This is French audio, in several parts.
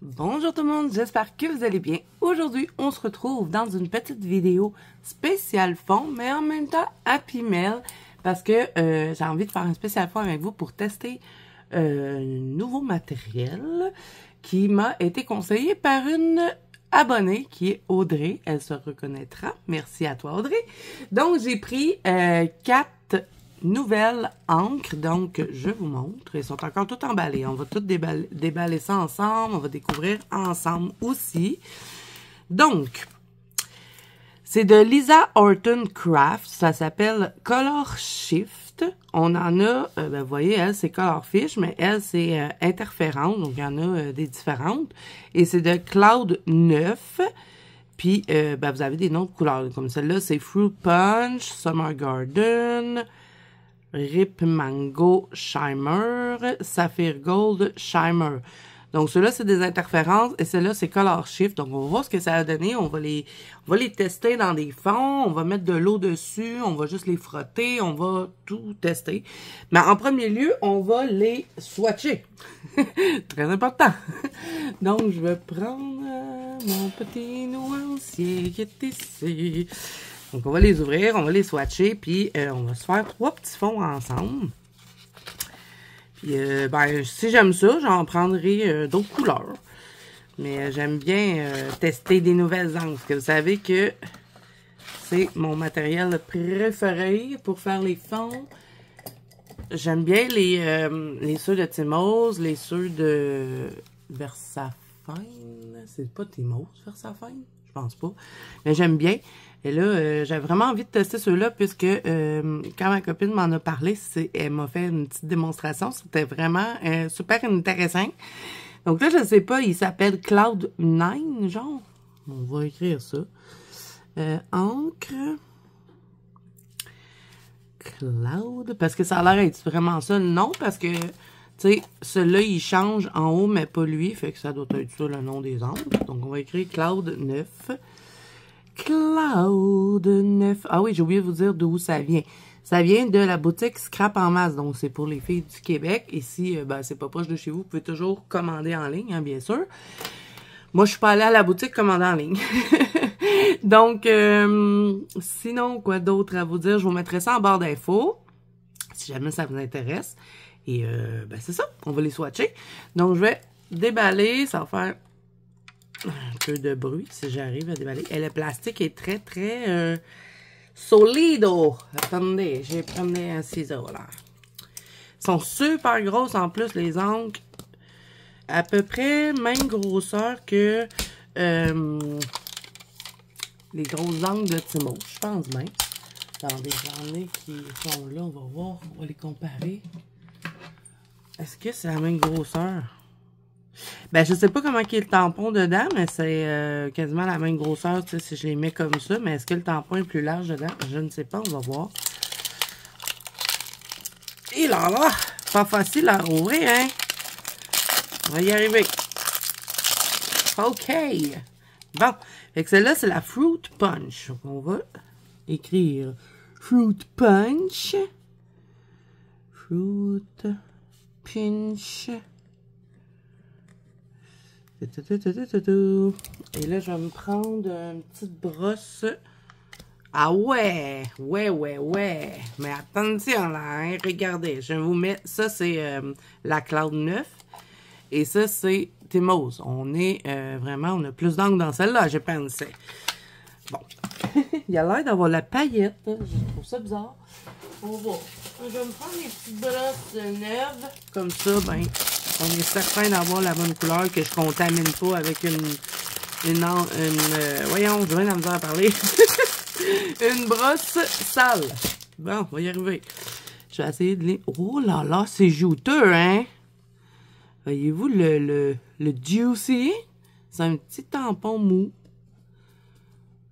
Bonjour tout le monde, j'espère que vous allez bien. Aujourd'hui, on se retrouve dans une petite vidéo spéciale fond, mais en même temps Happy Mail, parce que j'ai envie de faire un spécial fond avec vous pour tester un nouveau matériel qui m'a été conseillé par une abonnée qui est Audrey. Elle se reconnaîtra. Merci à toi Audrey. Donc, j'ai pris 4 nouvelles encres, donc je vous montre. Elles sont encore toutes emballées. On va toutes déballer ça ensemble. On va découvrir ensemble aussi. Donc, c'est de Lisa Horton Craft. Ça s'appelle Color Shift. On en a, vous voyez, elle, c'est Color Fish, mais elle, c'est interférente. Donc, il y en a des différentes. Et c'est de Cloud 9. Puis, vous avez des noms de couleurs. Comme celle-là, c'est Fruit Punch, Summer Garden, Rip Mango Shimmer, Sapphire Gold Shimmer. Donc, ceux-là, c'est des interférences et ceux-là, c'est Color Shift. Donc, on va voir ce que ça a donné. On va les tester dans des fonds. On va mettre de l'eau dessus. On va juste les frotter. On va tout tester. Mais en premier lieu, on va les swatcher. Très important. Donc, je vais prendre mon petit nuancier qui est ici. Donc, on va les ouvrir, on va les swatcher, puis on va se faire 3 petits fonds ensemble. Puis, si j'aime ça, j'en prendrai d'autres couleurs. Mais j'aime bien tester des nouvelles encres. Parce que vous savez que c'est mon matériel préféré pour faire les fonds. J'aime bien les ceux de Timos, les ceux de Versafine. C'est pas Timos, Versafine? Je pense pas. Mais j'aime bien. Et là, j'avais vraiment envie de tester ceux-là puisque quand ma copine m'en a parlé, elle m'a fait une petite démonstration. C'était vraiment super intéressant. Donc là, je sais pas, il s'appelle Cloud 9, genre. On va écrire ça. Encre. Cloud. Parce que ça a l'air d'être vraiment ça. Non, parce que, tu sais, celui-là, il change en haut, mais pas lui. Fait que ça doit être ça, le nom des encres. Donc, on va écrire Cloud 9. Cloud 9. Ah oui, j'ai oublié de vous dire d'où ça vient. Ça vient de la boutique Scrap en masse. Donc, c'est pour les filles du Québec. Ici, c'est pas proche de chez vous. Vous pouvez toujours commander en ligne, hein, bien sûr. Moi, je suis pas allée à la boutique commander en ligne. Donc, sinon, quoi d'autre à vous dire? Je vous mettrai ça en barre d'infos. Si jamais ça vous intéresse. Et, c'est ça. On va les swatcher. Donc, je vais déballer. Ça va faire un peu de bruit si j'arrive à déballer. Et le plastique est très, très solido. Attendez, j'ai pris un ciseau là. Ils sont super grosses en plus, les encres. À peu près même grosseur que les grosses encres de Timos. Je pense même. Attendez, j'en ai qui sont là. On va voir. On va les comparer. Est-ce que c'est la même grosseur? Ben, je sais pas comment est le tampon dedans, mais c'est quasiment la même grosseur, tu sais, si je les mets comme ça. Mais est-ce que le tampon est plus large dedans? Je ne sais pas, on va voir. Et là, pas facile à rouvrir, hein? On va y arriver. OK. Bon, fait que celle-là, c'est la Fruit Punch. Donc, on va écrire Fruit Punch. Fruit Punch. Et là, je vais me prendre une petite brosse. Ah ouais! Ouais. Mais attention là, hein? Regardez, je vous mets... Ça, c'est la Cloud 9. Et ça, c'est Timos. On est vraiment... On a plus d'encre dans celle-là, j'ai pensé. Bon. Il a l'air d'avoir la paillette. Je trouve ça bizarre. On va. Je vais me prendre les petites brosses neuves. Comme ça, ben... On est certain d'avoir la bonne couleur, que je contamine pas avec voyons, je viens de me à parler. Une brosse sale. Bon, on va y arriver. Je vais essayer de les... Oh là là, c'est juteux, hein? Voyez-vous le juicy? C'est un petit tampon mou.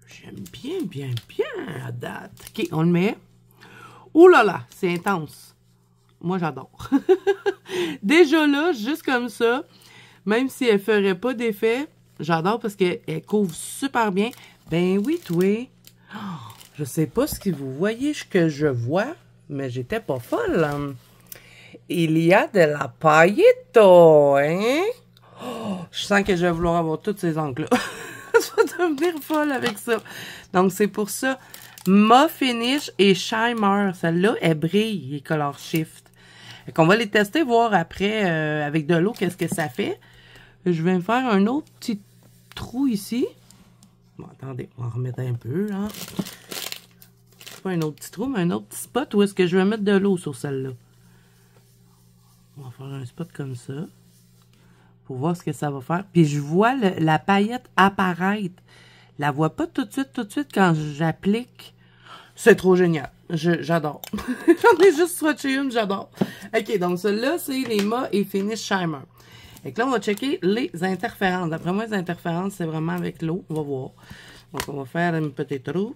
J'aime bien à date. OK, on le met. Oh là là, c'est intense. Moi, j'adore. Déjà là, juste comme ça, même si elle ferait pas d'effet, j'adore parce qu'elle couvre super bien. Ben oui, toi. Oh, je sais pas ce que vous voyez que je vois, mais j'étais pas folle. Il y a de la paillette, hein? Oh, Je sens que je vais vouloir avoir toutes ces encres-là. Je vais devenir folle avec ça. Donc, c'est pour ça. Ma Finish et Shimmer. Celle-là, elle brille, les Color Shift. Fait qu'on va les tester, voir après, avec de l'eau, qu'est-ce que ça fait. Je vais faire un autre petit trou ici. Bon, attendez, on va en remettre un peu, là. Pas un autre petit trou, mais un autre petit spot où est-ce que je vais mettre de l'eau sur celle-là. On va faire un spot comme ça. Pour voir ce que ça va faire. Puis je vois la paillette apparaître. Je la vois pas tout de suite quand j'applique. C'est trop génial. J'adore. J'en ai juste swatché une, j'adore. OK, donc celle-là, c'est les Ma et Finish Shimmer. Et là, on va checker les interférences. D'après moi, les interférences, c'est vraiment avec l'eau. On va voir. Donc, on va faire un petit trou.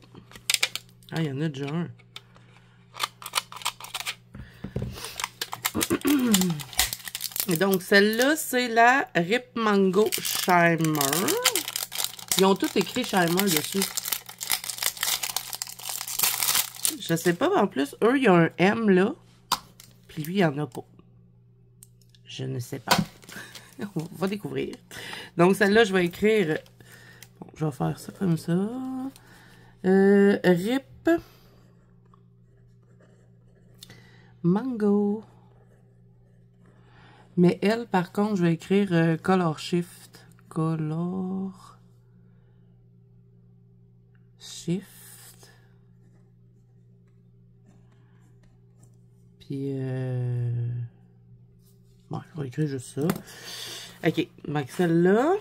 Ah, il y en a déjà un. Et donc, celle-là, c'est la Rip Mango Shimmer. Ils ont tous écrit Shimmer dessus. Je sais pas, mais en plus, eux, il y a un M là. Puis lui, il n'y en a pas. Je ne sais pas. On va découvrir. Donc, celle-là, je vais écrire... Bon, je vais faire ça comme ça. Rip Mango. Mais elle, par contre, je vais écrire Color Shift. Color Shift. Puis, bon, je vais écrire juste ça. OK. Donc, celle-là,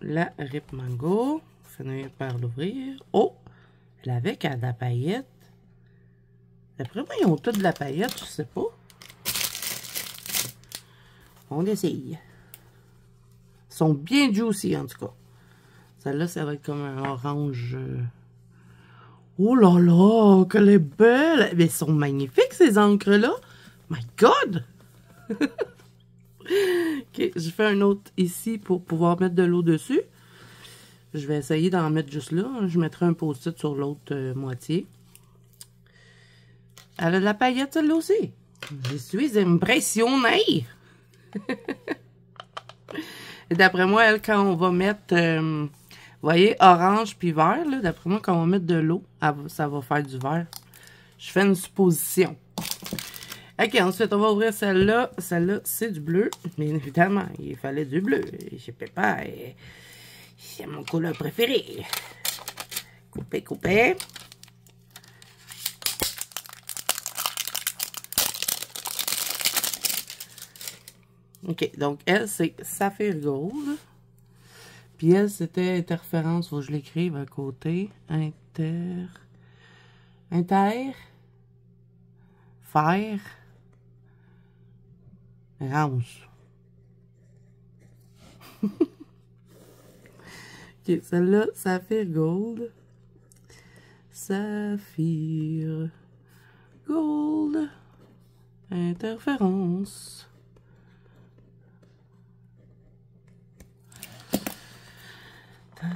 la Rip Mango. Finir par l'ouvrir. Oh! Elle avait qu'à de la paillette. D'après moi, ils ont toutes de la paillette, je sais pas. On essaye. Ils sont bien juicy, en tout cas. Celle-là, ça va être comme un orange. Oh là là, qu'elle est belle! Mais elles sont magnifiques, ces encres-là. My God! OK, je fais un autre ici pour pouvoir mettre de l'eau dessus. Je vais essayer d'en mettre juste là. Je mettrai un post-it sur l'autre moitié. Elle a de la paillette, celle-là aussi. Je suis impressionnée! Et d'après moi, elle, quand on va mettre, vous voyez, orange puis vert, d'après moi, quand on va mettre de l'eau, ça va faire du vert. Je fais une supposition. OK, ensuite, on va ouvrir celle-là. Celle-là, c'est du bleu. Bien évidemment, il fallait du bleu. Je peux pas. C'est mon couleur préférée. Couper, couper. OK, donc elle, c'est Saphir Gold. Puis elle, c'était interférence. Faut que je l'écrive à côté. Fer. Rance. OK, celle-là, Saphir Gold. Saphir Gold. Interférence. Ils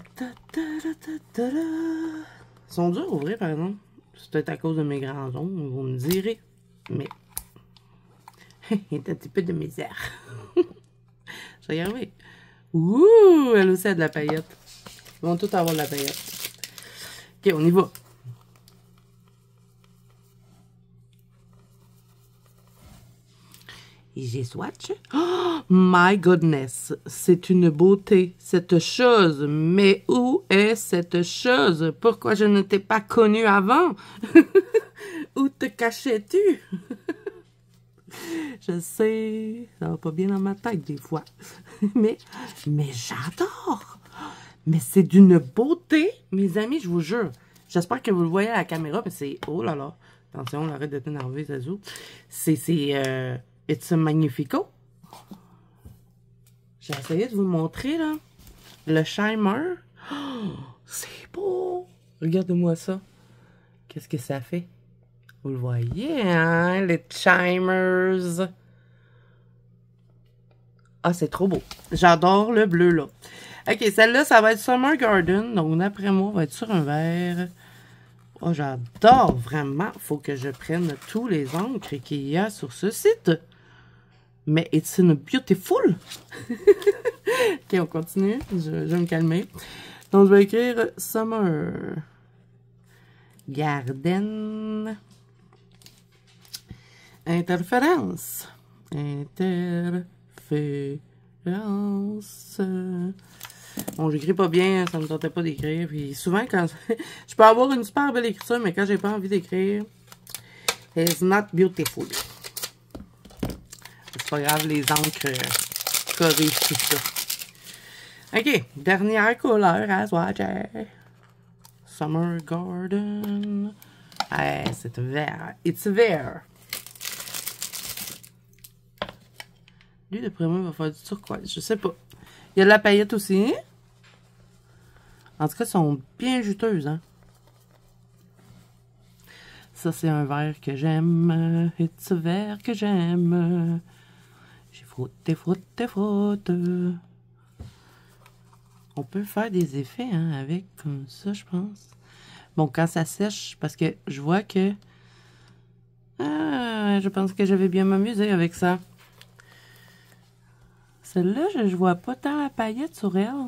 sont durs à ouvrir, par exemple. C'est peut-être à cause de mes grands ongles, vous me direz. Mais il y a un petit peu de misère. Je vais y arriver. Ouh, elle aussi a de la paillette. Ils vont tous avoir de la paillette. OK, on y va. Et j'ai swatch. Oh, my goodness. C'est une beauté, cette chose. Mais où est cette chose? Pourquoi je ne t'ai pas connue avant? Où te cachais-tu? Je sais, ça va pas bien dans ma tête des fois. mais j'adore. Mais c'est d'une beauté, mes amis, je vous jure. J'espère que vous le voyez à la caméra, mais c'est... Oh là là. Attention, on arrête de t'énerver, Zazou. C'est magnifico. J'ai essayé de vous montrer, là. Le Shimmer. Oh, c'est beau. Regardez-moi ça. Qu'est-ce que ça fait? Vous le voyez, hein? Les Shimers. Ah, c'est trop beau. J'adore le bleu, là. OK, celle-là, ça va être Summer Garden. Donc, d'après moi, on va être sur un vert. Oh, j'adore vraiment. Faut que je prenne tous les encres qu'il y a sur ce site. Mais it's in beautiful. Ok, on continue. Je vais me calmer. Donc, je vais écrire Summer Garden. Interférence. Interférence. Bon, j'écris pas bien, ça me tentait pas d'écrire. Puis souvent, quand je peux avoir une super belle écriture, mais quand j'ai pas envie d'écrire, it's not beautiful. C'est pas grave, les encres corrigent tout ça. Ok, dernière couleur à swatcher. Summer Garden. Ah, c'est vert. It's vert. Lui, d'après moi, il va faire du turquoise. Je sais pas. Il y a de la paillette aussi. En tout cas, elles sont bien juteuses, hein. Ça, c'est un vert que j'aime. It's a vert que j'aime. J'ai frotté, frotté, frotté. On peut faire des effets, hein, avec comme ça, je pense. Bon, quand ça sèche, parce que je vois que... Ah, je pense que je vais bien m'amuser avec ça. Celle-là, je vois pas tant la paillette sur elle.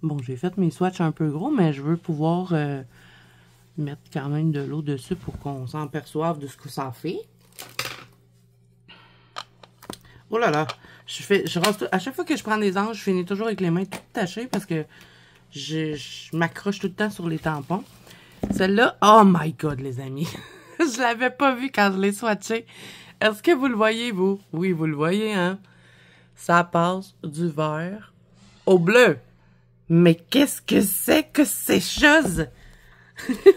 Bon, j'ai fait mes swatchs un peu gros, mais je veux pouvoir mettre quand même de l'eau dessus pour qu'on s'en perçoive de ce que ça fait. Oh là là! À chaque fois que je prends des anges, je finis toujours avec les mains toutes tachées parce que je m'accroche tout le temps sur les tampons. Celle-là, oh my god, les amis! Je l'avais pas vu quand je l'ai swatché. Est-ce que vous le voyez, vous? Oui, vous le voyez, hein? Ça passe du vert au bleu. Mais qu'est-ce que c'est que ces choses?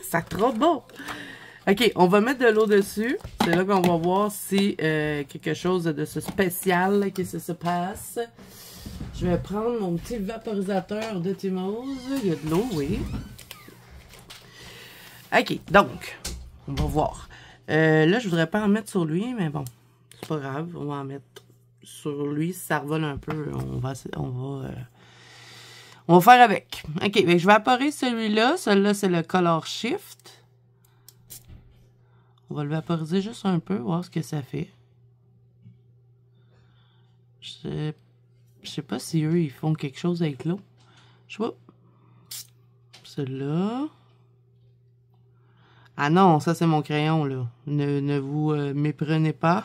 C'est trop beau! Ok, on va mettre de l'eau dessus. C'est là qu'on va voir si quelque chose de ce spécial qui se passe. Je vais prendre mon petit vaporisateur de Timose. Il y a de l'eau, oui. Ok, donc, on va voir. Là, je voudrais pas en mettre sur lui, mais bon, c'est pas grave. On va en mettre sur lui. Si ça revole un peu, on va faire avec. Ok, je vais vaporer celui-là. Celui-là, c'est le Color Shift. On va le vaporiser juste un peu, voir ce que ça fait. Je sais pas si eux, ils font quelque chose avec l'eau. Je sais pas. Celui-là. Ah non, ça c'est mon crayon, là. Ne vous méprenez pas.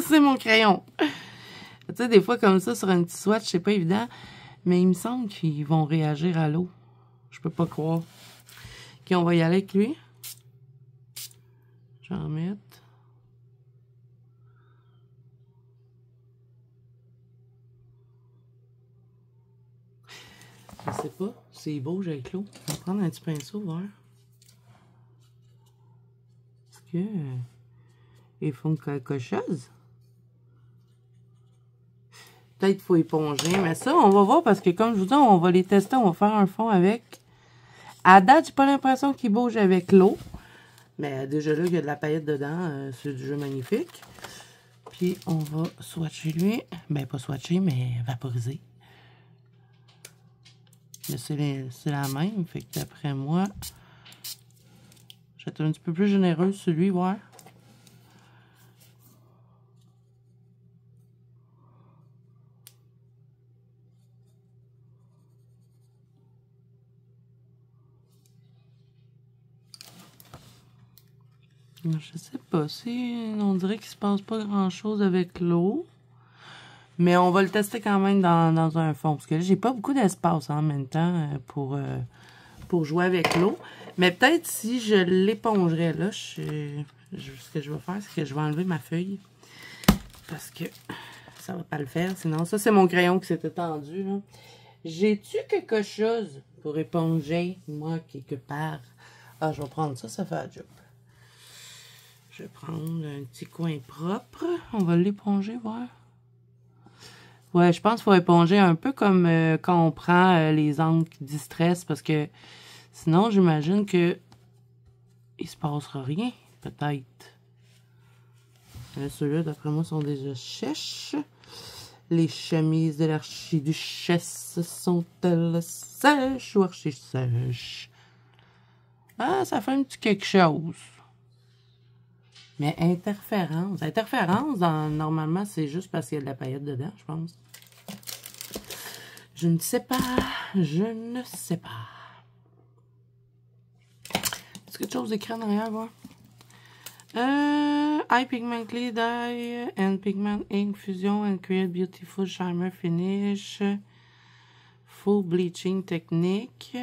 C'est mon crayon. Tu sais, des fois comme ça, sur un petit swatch, c'est pas évident. Mais il me semble qu'ils vont réagir à l'eau. Je peux pas croire. Ok, on va y aller avec lui. Je vais en mettre. Je sais pas. C'est beau, j'ai avec l'eau. On va prendre un petit pinceau, voir. Est-ce que ils font quelque chose? Peut-être qu'il faut éponger, mais ça, on va voir parce que comme je vous dis, on va les tester, on va faire un fond avec. À date, j'ai pas l'impression qu'il bouge avec l'eau. Mais déjà là, il y a de la paillette dedans. C'est du jeu magnifique. Puis, on va swatcher lui. Ben, pas swatcher, mais vaporiser. Mais c'est la même. Fait que d'après moi, je vais être un petit peu plus généreux celui, voir. Je sais pas si on dirait qu'il se passe pas grand chose avec l'eau. Mais on va le tester quand même dans un fond. Parce que là, j'ai pas beaucoup d'espace en même temps pour jouer avec l'eau. Mais peut-être si je l'épongerais là, ce que je vais faire, c'est que je vais enlever ma feuille. Parce que ça va pas le faire. Sinon, ça, c'est mon crayon qui s'est étendu. J'ai-tu quelque chose pour éponger, moi, quelque part? Ah, je vais prendre ça, ça fait la job. Je vais prendre un petit coin propre. On va l'éponger, voir. Ouais, je pense qu'il faut éponger un peu comme quand on prend les encres Distress, parce que sinon, j'imagine que il se passera rien, peut-être. Ceux-là, d'après moi, sont déjà sèches. Les chemises de l'archiduchesse sont-elles sèches ou archi-sèches? Ah, ça fait un petit quelque chose. Mais interférence. Interférence, normalement, c'est juste parce qu'il y a de la paillette dedans, je pense. Je ne sais pas. Je ne sais pas. Est-ce que quelque chose d'écrit en arrière, voir? Eye pigment clay dye and pigment ink fusion and create beautiful shimmer finish. Full bleaching technique.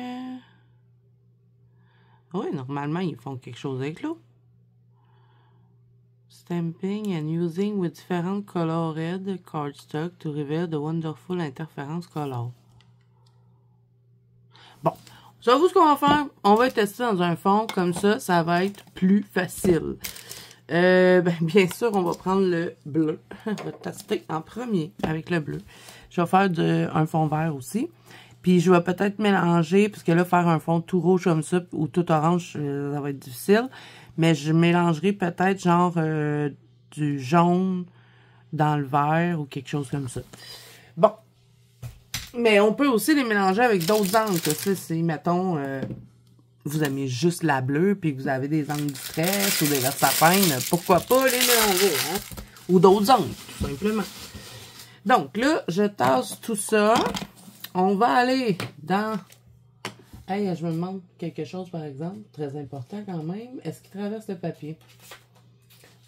Oui, normalement, ils font quelque chose avec l'eau. Stamping and using with different colored cardstock to reveal the wonderful interference color. Bon, savez-vous ce qu'on va faire? On va tester dans un fond, comme ça va être plus facile. Bien sûr, on va prendre le bleu. On va tester en premier avec le bleu. Je vais faire un fond vert aussi. Puis je vais peut-être mélanger, parce que là, faire un fond tout rouge comme ça, ou tout orange, ça va être difficile. Mais je mélangerai peut-être genre du jaune dans le vert ou quelque chose comme ça. Bon. Mais on peut aussi les mélanger avec d'autres encres. Si, mettons, vous aimez juste la bleue, puis que vous avez des encres Distress ou des Versapine, pourquoi pas les mélanger, hein? Ou d'autres encres, tout simplement. Donc là, je tasse tout ça. On va aller dans... Hey, je me demande quelque chose, par exemple, très important quand même. Est-ce qu'il traverse le papier?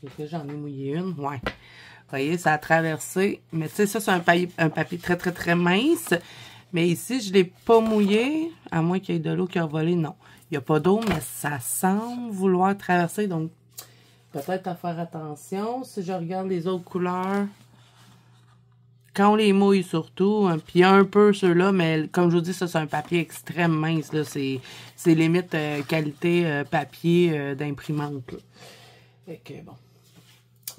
Est-ce que j'en ai mouillé une? Ouais. Vous voyez, ça a traversé. Mais tu sais, ça, c'est un papier très, très, très mince. Mais ici, je ne l'ai pas mouillé, à moins qu'il y ait de l'eau qui a volé. Non, il n'y a pas d'eau, mais ça semble vouloir traverser. Donc, peut-être à faire attention. Si je regarde les autres couleurs... Quand on les mouille surtout, hein, puis un peu ceux-là, mais comme je vous dis, ça c'est un papier extrêmement mince, là, c'est limite qualité papier d'imprimante. Fait que bon.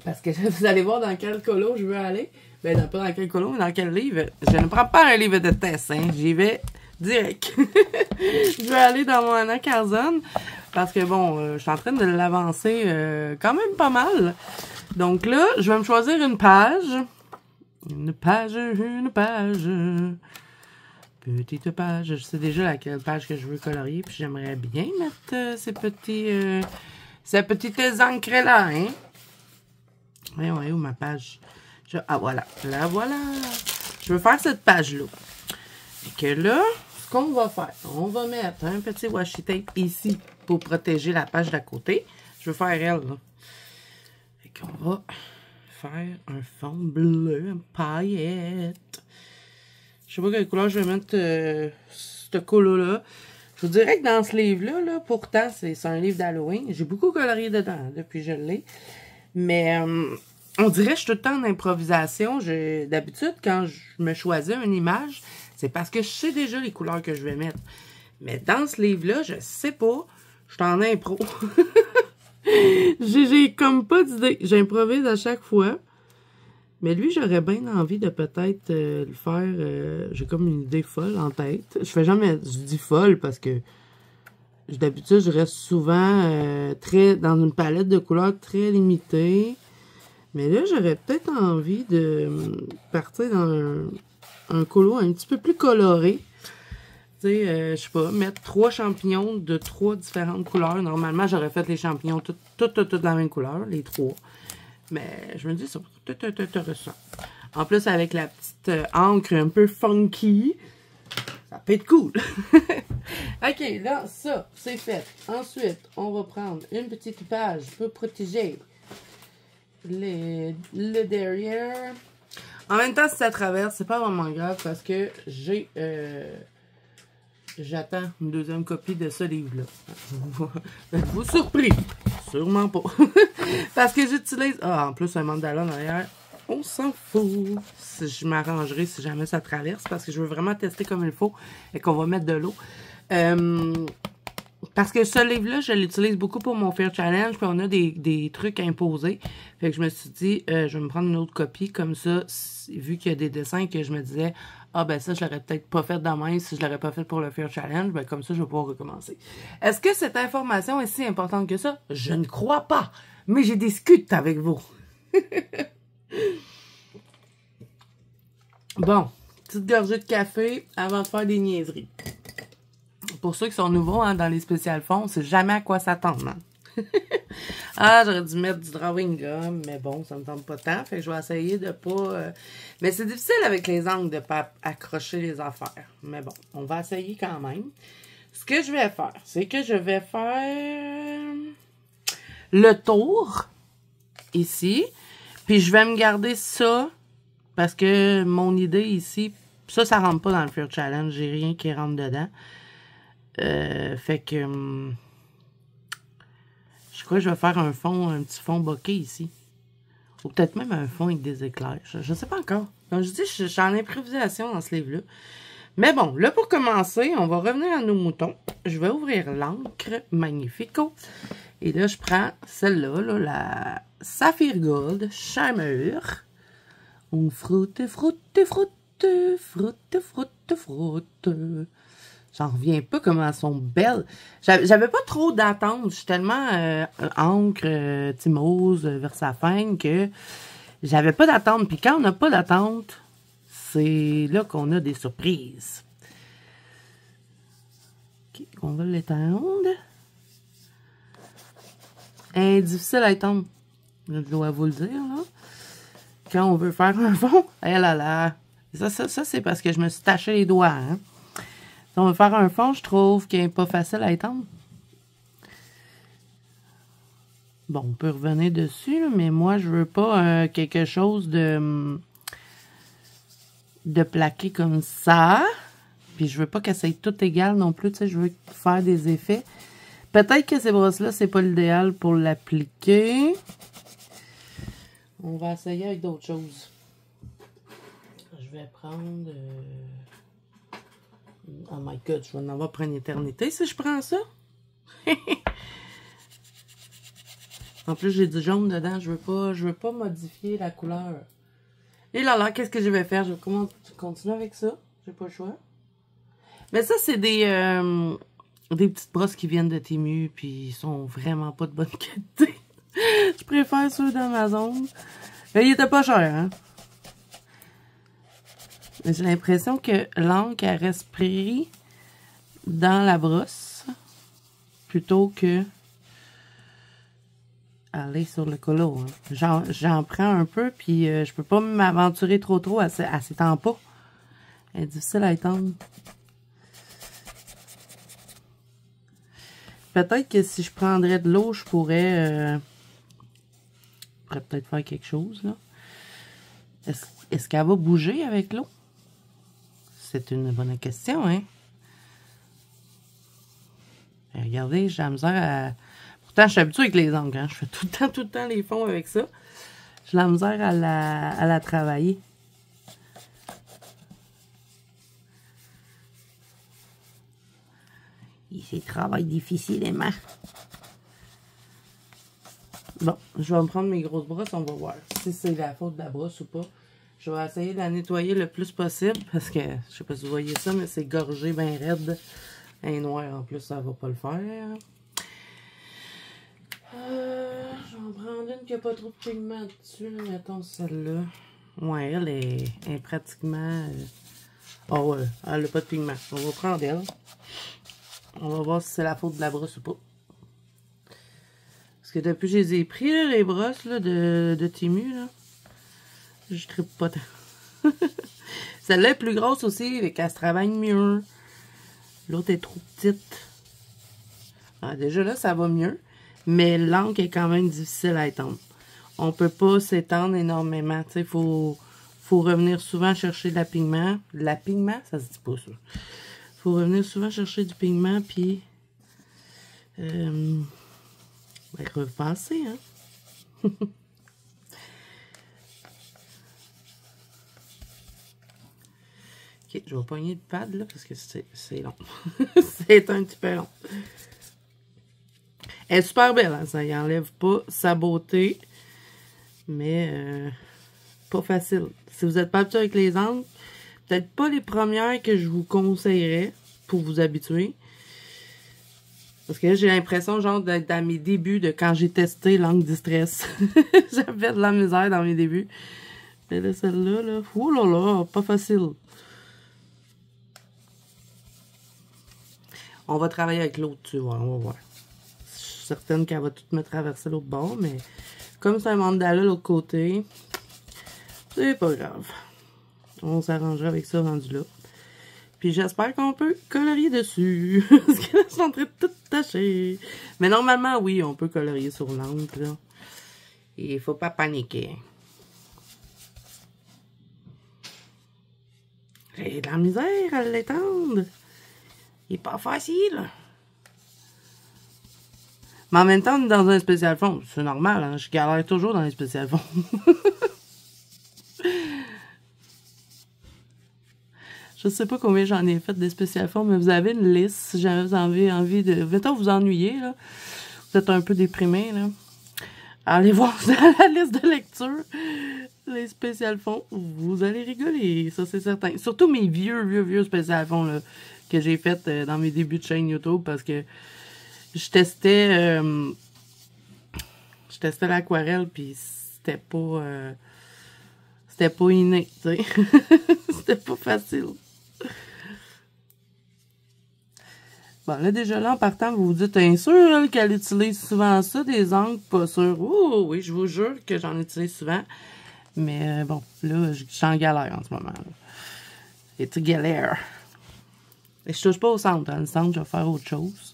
Parce que vous allez voir dans quel colo je veux aller. Ben pas dans quel colo, mais dans quel livre. Je ne prends pas un livre de test, hein, j'y vais direct. Je vais aller dans mon Anna Carzon, parce que bon, je suis en train de l'avancer quand même pas mal. Donc là, je vais me choisir une page. Une page. Petite page. Je sais déjà laquelle page que je veux colorier. Puis j'aimerais bien mettre ces petites encres-là, hein. Voyons, où ma page? Ah, voilà. Là, voilà. Je veux faire cette page-là. Et que là, ce qu'on va faire, on va mettre un petit washi tape ici pour protéger la page d'à côté. Je veux faire elle, là. Et qu'on va... faire un fond bleu, en paillette. Je sais pas quelle couleur je vais mettre ce colo-là. Je vous dirais que dans ce livre-là, là, pourtant, c'est un livre d'Halloween. J'ai beaucoup colorié dedans depuis que je l'ai. Mais on dirait que je suis tout le temps en improvisation. D'habitude, quand je me choisis une image, c'est parce que je sais déjà les couleurs que je vais mettre. Mais dans ce livre-là, je sais pas. Je suis en impro. J'ai comme pas d'idée. J'improvise à chaque fois. Mais lui, j'aurais bien envie de peut-être le faire. J'ai comme une idée folle en tête. Je fais jamais... Je dis folle parce que d'habitude, je reste souvent dans une palette de couleurs très limitée. Mais là, j'aurais peut-être envie de partir dans un colo un petit peu plus coloré. Tu sais, je sais pas, mettre 3 champignons de 3 différentes couleurs. Normalement, j'aurais fait les champignons toutes de la même couleur, les 3. Mais je me dis, ça va tout intéressant. En plus, avec la petite encre un peu funky, ça peut être cool. OK, là, ça, c'est fait. Ensuite, on va prendre une petite page pour protéger le derrière. En même temps, si ça traverse, c'est pas vraiment grave parce que j'attends une deuxième copie de ce livre-là. Êtes-vous surpris? Sûrement pas. Parce que j'utilise... Ah, en plus, un mandala derrière. On s'en fout. Je m'arrangerai si jamais ça traverse. Parce que je veux vraiment tester comme il faut. Et qu'on va mettre de l'eau. Parce que ce livre-là, je l'utilise beaucoup pour mon Fair Challenge. Puis on a des trucs imposés. Fait que je me suis dit, je vais me prendre une autre copie. Comme ça, vu qu'il y a des dessins que je me disais... Ah, ben ça, je l'aurais peut-être pas fait demain si je l'aurais pas fait pour le Fair Challenge. Ben comme ça, je vais pouvoir recommencer. Est-ce que cette information est si importante que ça? Je ne crois pas. Mais je discute avec vous. Bon, petite gorgée de café avant de faire des niaiseries. Pour ceux qui sont nouveaux hein, dans les spéciales fonds, c'est jamais à quoi s'attendre. Hein? Ah, j'aurais dû mettre du drawing gum, mais bon, ça me tente pas tant. Fait que je vais essayer de pas... Mais c'est difficile avec les angles de pas accrocher les affaires. Mais bon, on va essayer quand même. Ce que je vais faire, c'est que je vais faire le tour ici. Puis je vais me garder ça parce que mon idée ici, ça rentre pas dans le Fear Challenge. J'ai rien qui rentre dedans. Fait que je crois que je vais faire un petit fond bokeh ici. Ou peut-être même un fond avec des éclairs. Je ne sais pas encore. Comme je dis, je suis en improvisation dans ce livre-là. Mais bon, là pour commencer, on va revenir à nos moutons. Je vais ouvrir l'encre Magnifico. Et là, je prends celle-là, là, la Saphir Gold Charmeur. On frotte, frotte, frotte, frotte, frotte, frotte. J'en reviens pas comment elles sont belles. J'avais pas trop d'attente. Je suis tellement encre, Timose, Versafine que j'avais pas d'attente. Puis quand on n'a pas d'attente, c'est là qu'on a des surprises. Ok, on va l'étendre. Difficile à étendre. Je dois vous le dire, là. Quand on veut faire un fond, eh là là. Ça c'est parce que je me suis taché les doigts, hein. Si on veut faire un fond, je trouve qu'il n'est pas facile à étendre. Bon, on peut revenir dessus, mais moi, je veux pas quelque chose de plaqué comme ça. Puis je veux pas qu'elle soit tout égal non plus, tu sais, je veux faire des effets. Peut-être que ces brosses-là, c'est pas l'idéal pour l'appliquer. On va essayer avec d'autres choses. Je vais prendre... Oh my god, je vais en avoir pour une éternité si je prends ça. En plus, j'ai du jaune dedans. Je veux pas modifier la couleur. Et là, qu'est-ce que je vais faire? Je vais continuer avec ça. J'ai pas le choix. Mais ça, c'est des petites brosses qui viennent de Temu. Puis, ils sont vraiment pas de bonne qualité. Je préfère ceux d'Amazon. Mais ils étaient pas chers, hein? J'ai l'impression que l'encre, elle reste prise dans la brosse plutôt que aller sur le colo. Hein. J'en prends un peu, puis je peux pas m'aventurer trop. Elle s'étend pas. Elle est difficile à étendre. Peut-être que si je prendrais de l'eau, je pourrais peut-être faire quelque chose, là. Est-ce qu'elle va bouger avec l'eau? C'est une bonne question, hein? Et regardez, j'ai la misère à... Pourtant, je suis habituée avec les ongles, hein? Je fais tout le temps les fonds avec ça. J'ai la misère à la travailler. C'est travail difficilement. Bon, je vais me prendre mes grosses brosses, on va voir si c'est la faute de la brosse ou pas. Je vais essayer de la nettoyer le plus possible parce que, je sais pas si vous voyez ça, mais c'est gorgé bien raide. Un noir en plus, ça va pas le faire. Je vais en prendre une qui n'a pas trop de pigment dessus. Mettons celle-là. Ouais, elle est pratiquement... Oh ouais, elle n'a pas de pigment. On va prendre elle. On va voir si c'est la faute de la brosse ou pas. Parce que depuis que je les ai pris, là, les brosses là, de Temu, là, je trippe pas tant. Celle-là est plus grosse aussi, et qu'elle se travaille mieux. L'autre est trop petite. Ah, déjà là, ça va mieux. Mais l'encre est quand même difficile à étendre. On peut pas s'étendre énormément. Tu sais, faut revenir souvent chercher de la pigment. La pigment, ça se dit pas ça. Faut revenir souvent chercher du pigment, puis repenser, hein. Ok, je vais pogner le pad, là, parce que c'est long. C'est un petit peu long. Elle est super belle, hein, ça y enlève pas sa beauté, mais pas facile. Si vous n'êtes pas habitué avec les angles, peut-être pas les premières que je vous conseillerais pour vous habituer. Parce que là, j'ai l'impression, genre, d'être dans mes débuts de quand j'ai testé l'angle Distress. J'avais de la misère dans mes débuts. Mais là, celle-là, là, oh là là, pas facile. On va travailler avec l'autre, tu vois, on va voir. suis certaine qu'elle va tout me traverser l'autre bord, mais comme c'est un mandala de l'autre côté, c'est pas grave. On s'arrangera avec ça rendu là. Puis j'espère qu'on peut colorier dessus. Parce que là, je suis en train de tout tâcher. Mais normalement, oui, on peut colorier sur l'encre, là. Et il faut pas paniquer. J'ai de la misère à l'étendre. Il est pas facile. Mais en même temps, on est dans un spécial fond. C'est normal, hein? Je galère toujours dans les spécial fonds. Je sais pas combien j'en ai fait des spécial fonds, mais vous avez une liste si jamais vous avez envie de... Mettons, vous ennuyer, là. Vous êtes un peu déprimé, là. Allez voir dans la liste de lecture les spécial fonds. Vous allez rigoler, ça c'est certain. Surtout mes vieux spécial fonds, là, que j'ai fait dans mes débuts de chaîne YouTube, parce que je testais l'aquarelle, puis c'était pas inné, tu sais. C'était pas facile. Bon, là, déjà, là, en partant, vous vous dites, t'es sûr qu'elle utilise souvent ça, des encres? Pas sûr. Oh, oui, je vous jure que j'en utilise souvent. Mais bon, là, je suis en galère en ce moment. C'est une galère. Et je touche pas au centre. Hein. Le centre, je vais faire autre chose.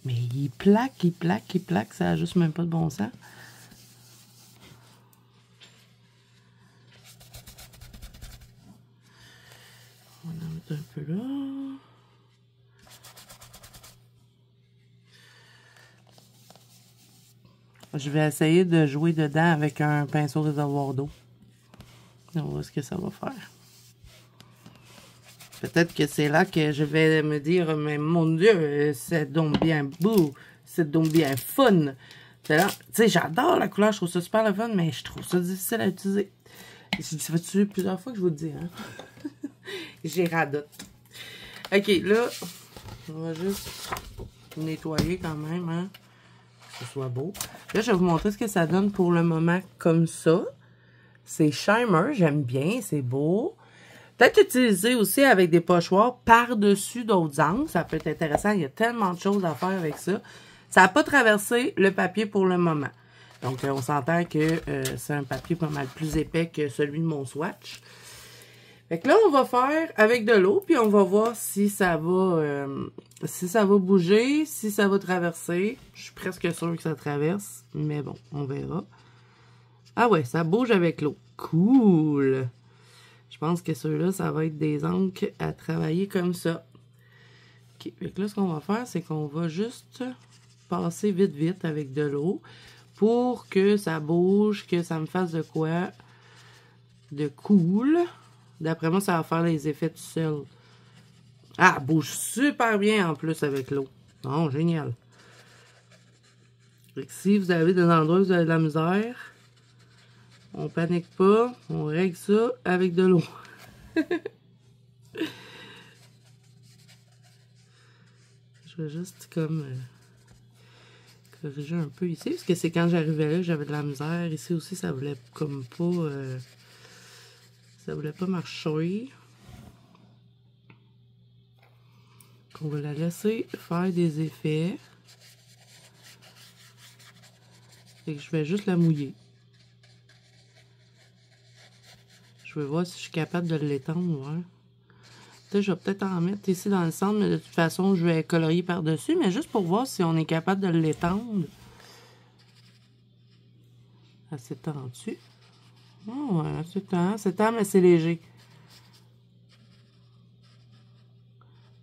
Mais il plaque, ça a juste même pas de bon sens. On va en mettre un peu là. Je vais essayer de jouer dedans avec un pinceau réservoir d'eau. On va voir ce que ça va faire. Peut-être que c'est là que je vais me dire, mais mon Dieu, c'est donc bien beau, c'est donc bien fun. C'est là, tu sais, j'adore la couleur, je trouve ça super le fun, mais je trouve ça difficile à utiliser. Ça fait plusieurs fois que je vous le dis, hein. J'ai radote. Ok, là, on va juste nettoyer quand même, hein. Que ce soit beau. Là, je vais vous montrer ce que ça donne pour le moment comme ça. C'est shimmer, j'aime bien, c'est beau. Peut-être utiliser aussi avec des pochoirs par-dessus d'autres angles. Ça peut être intéressant. Il y a tellement de choses à faire avec ça. Ça n'a pas traversé le papier pour le moment. Donc, on s'entend que c'est un papier pas mal plus épais que celui de mon swatch. Fait que là, on va faire avec de l'eau, puis on va voir si ça va bouger, si ça va traverser. Je suis presque sûre que ça traverse, mais bon, on verra. Ah ouais, ça bouge avec l'eau. Cool! Je pense que ceux-là, ça va être des encres à travailler comme ça. OK. Donc là, ce qu'on va faire, c'est qu'on va juste passer vite avec de l'eau pour que ça bouge, que ça me fasse de quoi de cool. D'après moi, ça va faire les effets tout seul. Ah, elle bouge super bien en plus avec l'eau. Oh, génial. Donc, si vous avez des endroits où vous avez de la misère, on panique pas, on règle ça avec de l'eau. Je vais juste comme corriger un peu ici, parce que c'est quand j'arrivais là que j'avais de la misère. Ici aussi, ça voulait comme pas... ça voulait pas marcher. On va la laisser faire des effets. Et que je vais juste la mouiller. Je vais voir si je suis capable de l'étendre. Ouais. Je vais peut-être en mettre ici dans le centre, mais de toute façon, je vais colorier par-dessus. Mais juste pour voir si on est capable de l'étendre. Assez tendu. Oh, ouais, c'est temps, mais c'est léger.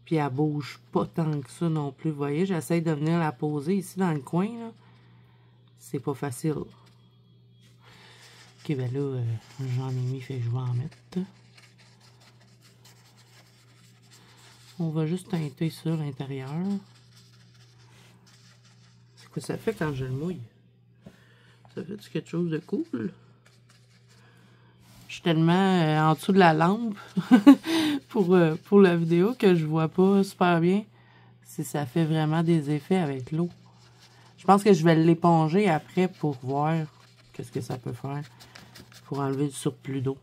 Puis elle bouge pas tant que ça non plus. Vous voyez, j'essaie de venir la poser ici dans le coin. C'est pas facile. Ok, ben là, j'en ai mis, fait que je vais en mettre. On va juste teinter ça à l'intérieur. C'est quoi ça fait quand je le mouille? Ça fait quelque chose de cool? Je suis tellement en dessous de la lampe pour la vidéo que je vois pas super bien si ça fait vraiment des effets avec l'eau. Je pense que je vais l'éponger après pour voir qu'est-ce que ça peut faire pour enlever le surplus d'eau.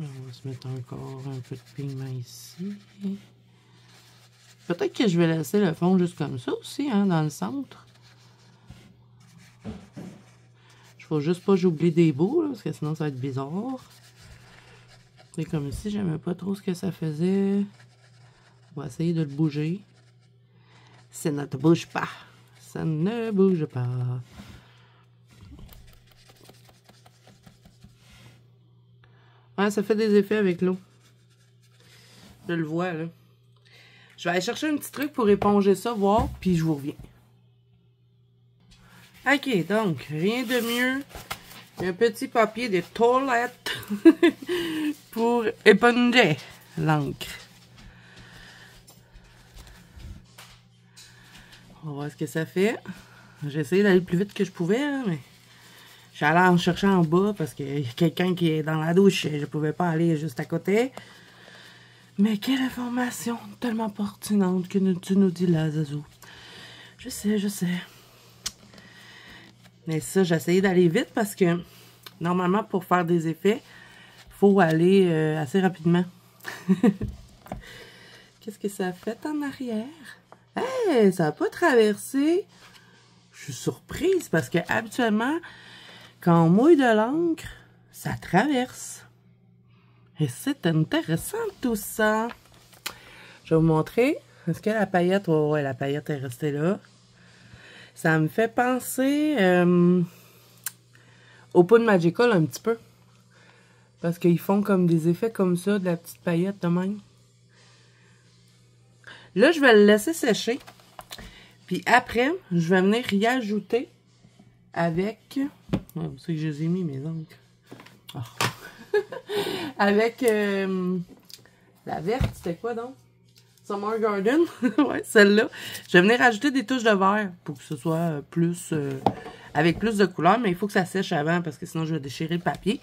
On va se mettre encore un peu de pigment ici. Peut-être que je vais laisser le fond juste comme ça aussi, hein, dans le centre. Je ne vais juste pas j'oublie des bouts, là, parce que sinon ça va être bizarre. C'est comme ici, j'aimais pas trop ce que ça faisait. On va essayer de le bouger. Ça ne bouge pas. Ça ne bouge pas. Ouais, ça fait des effets avec l'eau. Je le vois, là. Je vais aller chercher un petit truc pour éponger ça, voir, puis je vous reviens. Ok, donc, rien de mieux qu'un petit papier de toilette pour éponger l'encre. On va voir ce que ça fait. J'ai essayé d'aller le plus vite que je pouvais, hein, mais j'allais en chercher en bas parce qu'il y a quelqu'un qui est dans la douche et je pouvais pas aller juste à côté. Mais quelle information tellement pertinente que tu nous dis là, Zazou. Je sais, je sais. Mais ça, j'ai essayé d'aller vite parce que normalement, pour faire des effets, il faut aller assez rapidement. Qu'est-ce que ça a fait en arrière? Hey, ça n'a pas traversé. Je suis surprise parce que habituellement, quand on mouille de l'encre, ça traverse. Et c'est intéressant tout ça. Je vais vous montrer. Est-ce que la paillette... Oh, ouais, la paillette est restée là. Ça me fait penser au Poudre Magical un petit peu. Parce qu'ils font comme des effets comme ça, de la petite paillette de même. Là, je vais le laisser sécher. Puis après, je vais venir y ajouter avec... Oh, c'est que je les ai mis, mes ongles. Oh. Avec la verte, c'était quoi donc? Summer Garden. Ouais, celle-là. Je vais venir ajouter des touches de vert pour que ce soit plus... avec plus de couleurs, mais il faut que ça sèche avant parce que sinon je vais déchirer le papier.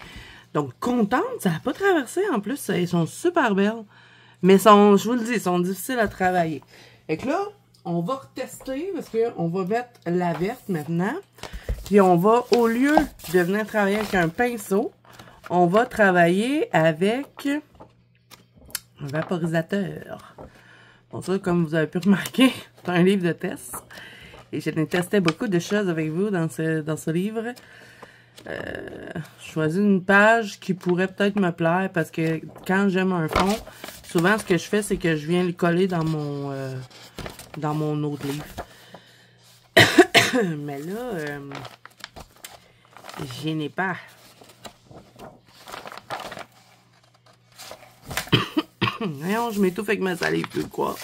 Donc, contente, ça n'a pas traversé en plus. Elles sont super belles. Mais je vous le dis, elles sont difficiles à travailler. Et que là, on va retester parce qu'on va mettre la verte maintenant. Puis on va, au lieu de venir travailler avec un pinceau, on va travailler avec un vaporisateur. Bon, ça, comme vous avez pu remarquer, c'est un livre de test. Et j'ai testé beaucoup de choses avec vous dans ce livre. Je choisis une page qui pourrait peut-être me plaire parce que quand j'aime un fond, souvent ce que je fais, c'est que je viens le coller dans mon autre livre. Mais là, j'y n'ai pas. Voyons, je m'étouffe avec ma salive, tu veux quoi?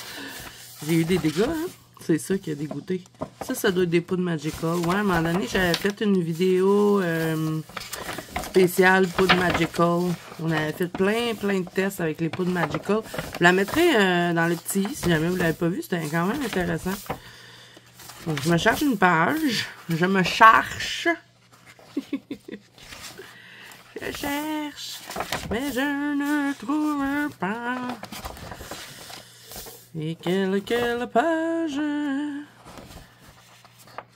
J'ai eu des dégâts, hein? C'est ça qui a dégoûté. Ça doit être des poudres Magical. Ouais, à un moment donné, j'avais fait une vidéo spéciale poudre Magical. On avait fait plein de tests avec les poudres Magical. Je la mettrai dans le petit, si jamais vous ne l'avez pas vu. C'était quand même intéressant. Donc, je me cherche une page. Je me cherche. Je cherche, mais je ne trouve pas. Et quelle page?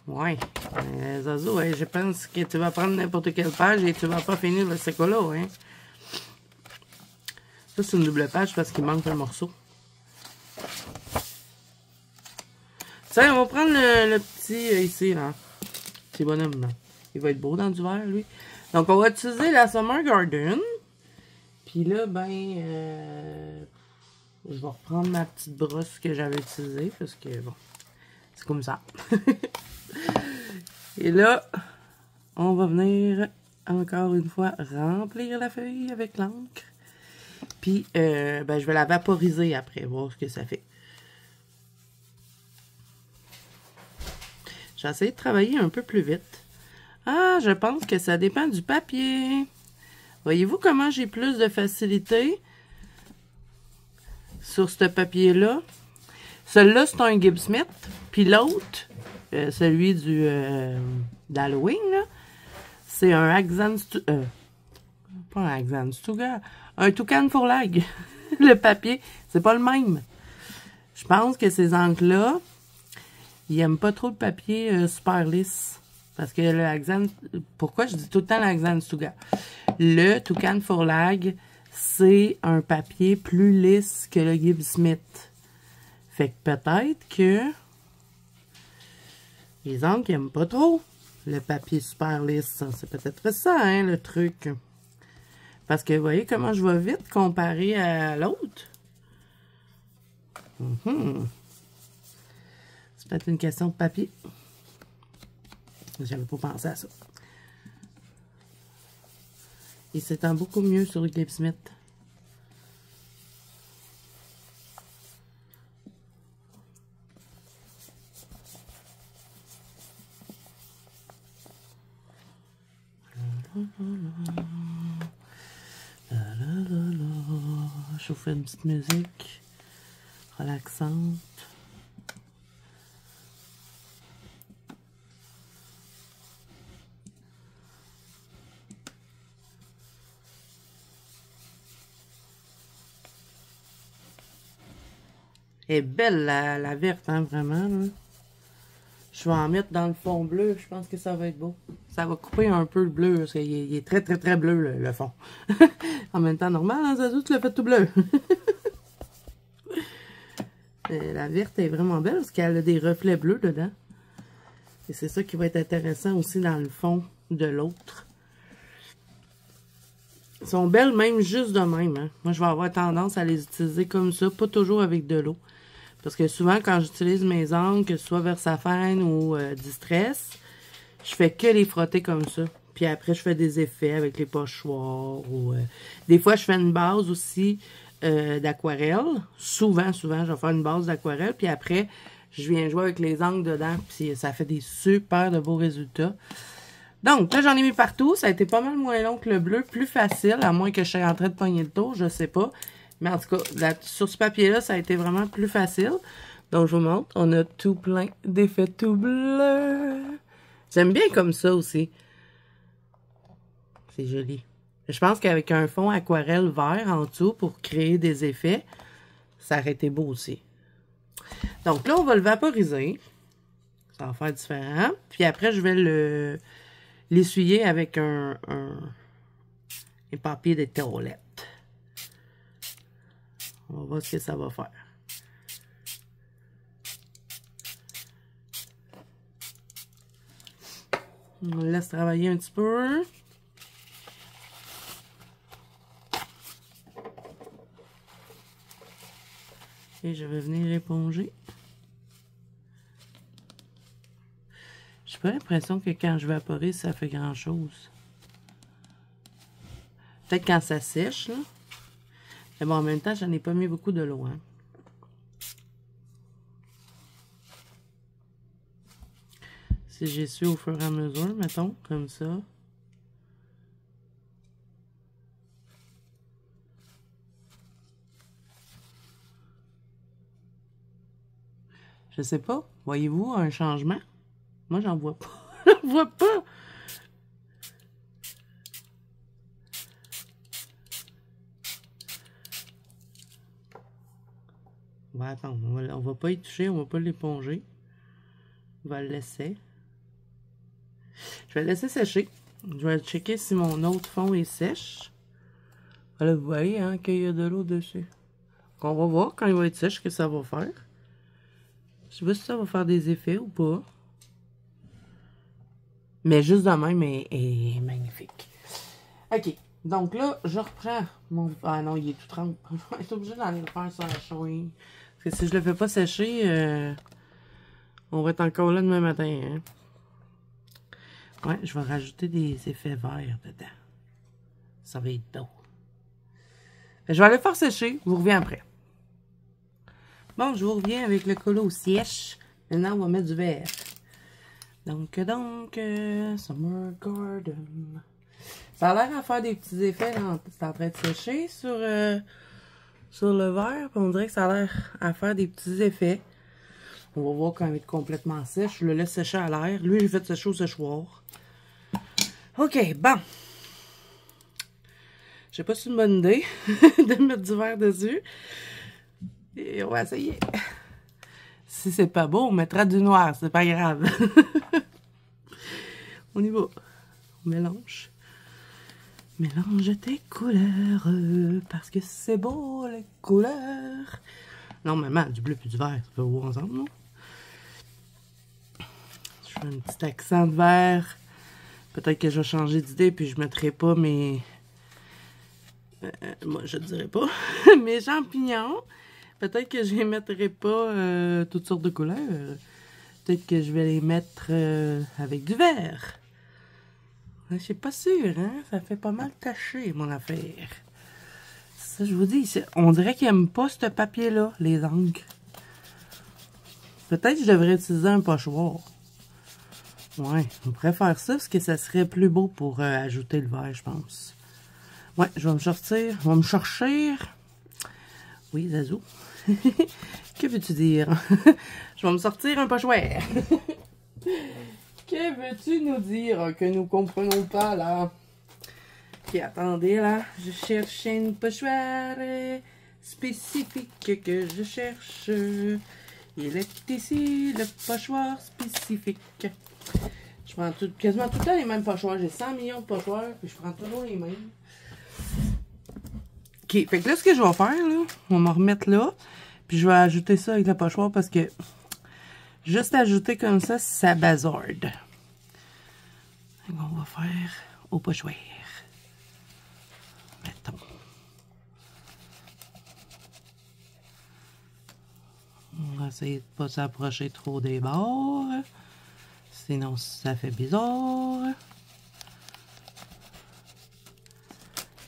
Ouais, Zazo, ouais, je pense que tu vas prendre n'importe quelle page et tu vas pas finir le sécolo, hein. Ça, c'est une double page parce qu'il manque un morceau. Tiens, on va prendre le petit ici, là. Petit bonhomme, là. Il va être beau dans du vert, lui. Donc, on va utiliser la Summer Garden. Puis là, je vais reprendre ma petite brosse que j'avais utilisée. Parce que, bon, c'est comme ça. Et là, on va venir, encore une fois, remplir la feuille avec l'encre. Puis, je vais la vaporiser après, voir ce que ça fait. J'ai essayé de travailler un peu plus vite. Ah, je pense que ça dépend du papier. Voyez-vous comment j'ai plus de facilité sur ce papier-là? Celui-là, c'est un Gibbs Smith. Puis l'autre, celui d'Halloween, c'est un pas un Axanstuga, un Toucan Fourlag. Le papier, c'est pas le même. Je pense que ces encres-là, ils n'aiment pas trop le papier super lisse. Parce que pourquoi je dis tout le temps l'Axanstuga? Le Toucan Fourlag, c'est un papier plus lisse que le Gibbs Smith. Fait que peut-être que les angles qui n'aiment pas trop le papier super lisse. C'est peut-être ça, hein, le truc. Parce que vous voyez comment je vais vite comparé à l'autre. C'est peut-être une question de papier. J'avais pas pensé à ça. Il s'étend beaucoup mieux sur le Gibbs Smith. Je vous fais une petite musique relaxante. Elle est belle la verte, hein, vraiment. Là. Je vais en mettre dans le fond bleu. Je pense que ça va être beau. Ça va couper un peu le bleu. Parce qu'il est très, très, très bleu, le fond. En même temps, normal, hein, ça tu le fais tout bleu. La verte est vraiment belle parce qu'elle a des reflets bleus dedans. Et c'est ça qui va être intéressant aussi dans le fond de l'autre. Elles sont belles même juste de même. Hein. Moi, je vais avoir tendance à les utiliser comme ça, pas toujours avec de l'eau. Parce que souvent, quand j'utilise mes angles, que ce soit Versafine ou Distress, je fais que les frotter comme ça. Puis après, je fais des effets avec les pochoirs. Ou, des fois, je fais une base aussi d'aquarelle. Souvent, je vais faire une base d'aquarelle. Puis après, je viens jouer avec les angles dedans. Puis ça fait des super de beaux résultats. Donc, là, j'en ai mis partout. Ça a été pas mal moins long que le bleu. Plus facile, à moins que je sois en train de pogner le tour. Je sais pas. Mais en tout cas, sur ce papier-là, ça a été vraiment plus facile. Donc, je vous montre. On a tout plein d'effets tout bleus. J'aime bien comme ça aussi. C'est joli. Je pense qu'avec un fond aquarelle vert en dessous pour créer des effets, ça aurait été beau aussi. Donc là, on va le vaporiser. Ça va faire différent. Puis après, je vais l'essuyer avec un papier de toilette. On va voir ce que ça va faire. On le laisse travailler un petit peu. Et je vais venir éponger. J'ai pas l'impression que quand je vaporise, ça fait grand chose. Peut-être quand ça sèche, là. Mais bon, en même temps, j'en ai pas mis beaucoup de l'eau, hein. Si j'essuie au fur et à mesure, mettons, comme ça. Je sais pas. Voyez-vous un changement? Moi, j'en vois pas. J'en vois pas. On va attendre. On va pas y toucher. On va pas l'éponger. On va le laisser. Je vais le laisser sécher. Je vais checker si mon autre fond est sèche. Là, vous voyez hein, qu'il y a de l'eau dessus. Donc, on va voir quand il va être sèche ce que ça va faire. Je sais pas si ça va faire des effets ou pas. Mais juste de même est magnifique. OK. Donc là, je reprends mon... Ah non, il est tout trempe. Je vais être obligée d'aller le faire sécher. Parce que si je le fais pas sécher, on va être encore là demain matin. Hein? Ouais, je vais rajouter des effets verts dedans. Ça va être beau. Je vais aller le faire sécher. Je vous reviens après. Bon, je vous reviens avec le colo sèche. Maintenant, on va mettre du vert. Donc, Summer Garden. Ça a l'air à faire des petits effets. C'est en train de sécher sur le verre. On dirait que ça a l'air à faire des petits effets. On va voir quand il est complètement sèche. Je le laisse sécher à l'air. Lui, j'ai fait sécher au séchoir. OK, bon. Je sais pas si c'est une bonne idée de mettre du vert dessus. Et on va essayer. Si c'est pas beau, on mettra du noir. C'est pas grave. On y va. On mélange. Mélange tes couleurs, parce que c'est beau les couleurs. Normalement, du bleu puis du vert, ça va beau ensemble, non? Je fais un petit accent de vert. Peut-être que je vais changer d'idée puis je mettrai pas mes... moi, je dirais pas. Mes champignons. Peut-être que je les mettrai pas toutes sortes de couleurs. Peut-être que je vais les mettre avec du vert. Je suis pas sûre, hein? Ça fait pas mal tacher, mon affaire. Ça, je vous dis, on dirait qu'ils n'aiment pas ce papier-là, les encres. Peut-être que je devrais utiliser un pochoir. Ouais, on pourrait faire ça, parce que ça serait plus beau pour ajouter le vert, je pense. Ouais, je vais me sortir. On va me chercher. Oui, Zazou. Que veux-tu dire? Je vais me sortir un pochoir. Que veux-tu nous dire que nous comprenons pas, là? Ok, attendez, là. Je cherche une pochoir spécifique que je cherche. Il est ici, le pochoir spécifique. Je prends quasiment tout le temps les mêmes pochoirs. J'ai 100 millions de pochoirs, puis je prends toujours les mêmes. Ok, fait que là, ce que je vais faire, là, on va me remettre là. Puis je vais ajouter ça avec le pochoir parce que juste ajouter comme ça bazarde. On va faire au pochoir. Mettons. On va essayer de ne pas s'approcher trop des bords. Sinon, ça fait bizarre.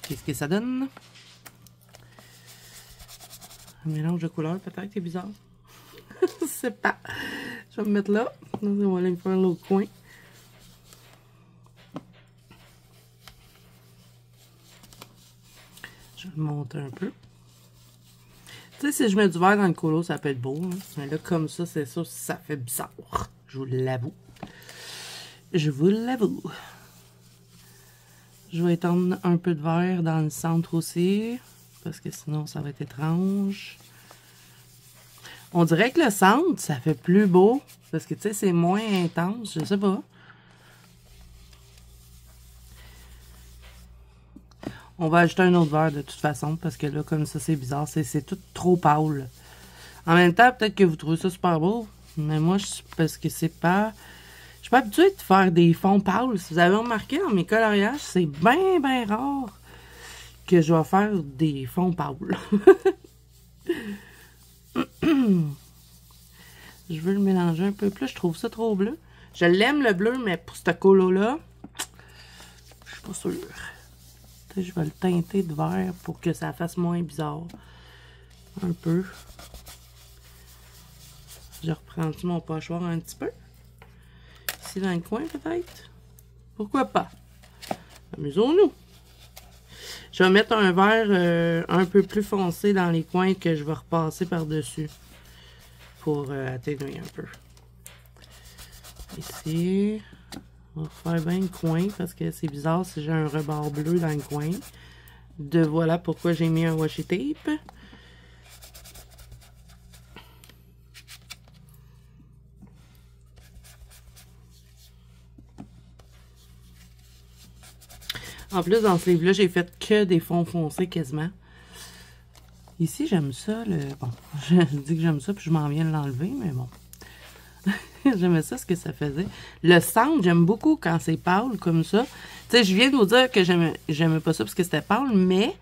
Qu'est-ce que ça donne? Un mélange de couleurs, peut-être, c'est bizarre. Je sais pas. Je vais me mettre là. On va aller me faire l'autre coin. Je vais le monter un peu. Tu sais, si je mets du vert dans le colo, ça peut être beau. Hein? Mais là, comme ça, c'est ça, ça fait bizarre. Je vous l'avoue. Je vous l'avoue. Je vais étendre un peu de vert dans le centre aussi. Parce que sinon, ça va être étrange. On dirait que le centre, ça fait plus beau. Parce que, tu sais, c'est moins intense. Je sais pas. On va ajouter un autre vert de toute façon. Parce que là, comme ça, c'est bizarre. C'est tout trop pâle. En même temps, peut-être que vous trouvez ça super beau. Mais moi, parce que c'est pas... Je suis pas habituée de faire des fonds pâles. Si vous avez remarqué, dans mes coloriages, c'est bien, bien rare que je vais faire des fonds pâles. Je veux le mélanger un peu plus. Je trouve ça trop bleu. Je l'aime le bleu, mais pour ce colo-là, je suis pas sûre. Je vais le teinter de vert pour que ça fasse moins bizarre. Un peu. Je reprends mon pochoir un petit peu. Ici dans le coin peut-être. Pourquoi pas? Amusons-nous. Je vais mettre un vert un peu plus foncé dans les coins que je vais repasser par-dessus. Pour atténuer un peu. Ici. On va faire bien le coin parce que c'est bizarre si j'ai un rebord bleu dans le coin. Voilà pourquoi j'ai mis un washi tape. En plus, dans ce livre-là, j'ai fait que des fonds foncés quasiment. Ici, j'aime ça. Bon, je dis que j'aime ça, puis je m'en viens de l'enlever, mais bon. J'aimais ça, ce que ça faisait. Le centre, j'aime beaucoup quand c'est pâle, comme ça. Tu sais, je viens de vous dire que j'aimais pas ça parce que c'était pâle, mais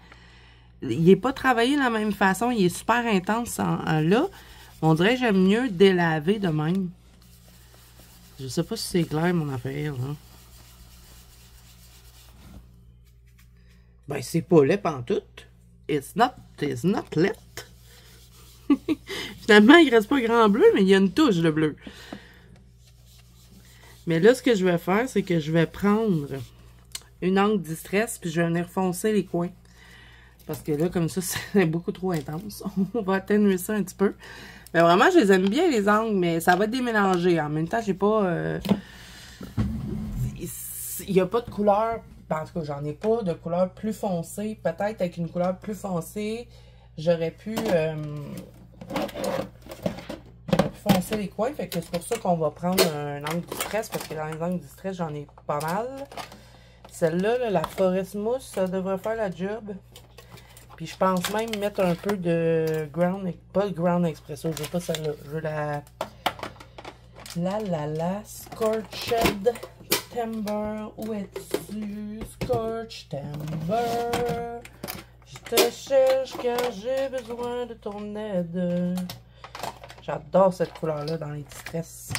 il n'est pas travaillé de la même façon. Il est super intense là. On dirait que j'aime mieux délaver de même. Je sais pas si c'est clair, mon affaire, là. Ben, c'est pas laid pantoute. It's not lit. Finalement, il reste pas grand bleu, mais il y a une touche de bleu. Mais là, ce que je vais faire, c'est que je vais prendre une encre Distress, puis je vais venir foncer les coins. Parce que là, comme ça, c'est beaucoup trop intense. On va atténuer ça un petit peu. Mais vraiment, je les aime bien, les encres, mais ça va être démélangé. En même temps, j'ai pas... il n'y a pas de couleur... En tout cas, j'en ai pas de couleur plus foncée. Peut-être avec une couleur plus foncée, j'aurais pu foncer les coins. Fait que c'est pour ça qu'on va prendre un angle Distress, parce que dans les angles Distress, j'en ai pas mal. celle-là, là, la Forest Mousse, ça devrait faire la job. Puis je pense même mettre un peu de Ground... Pas le Ground Espresso, je veux pas celle-là. Je veux la Scorched Timber. Où es-tu? Scorched Timber. Je te cherche car j'ai besoin de ton aide. J'adore cette couleur-là dans les distress.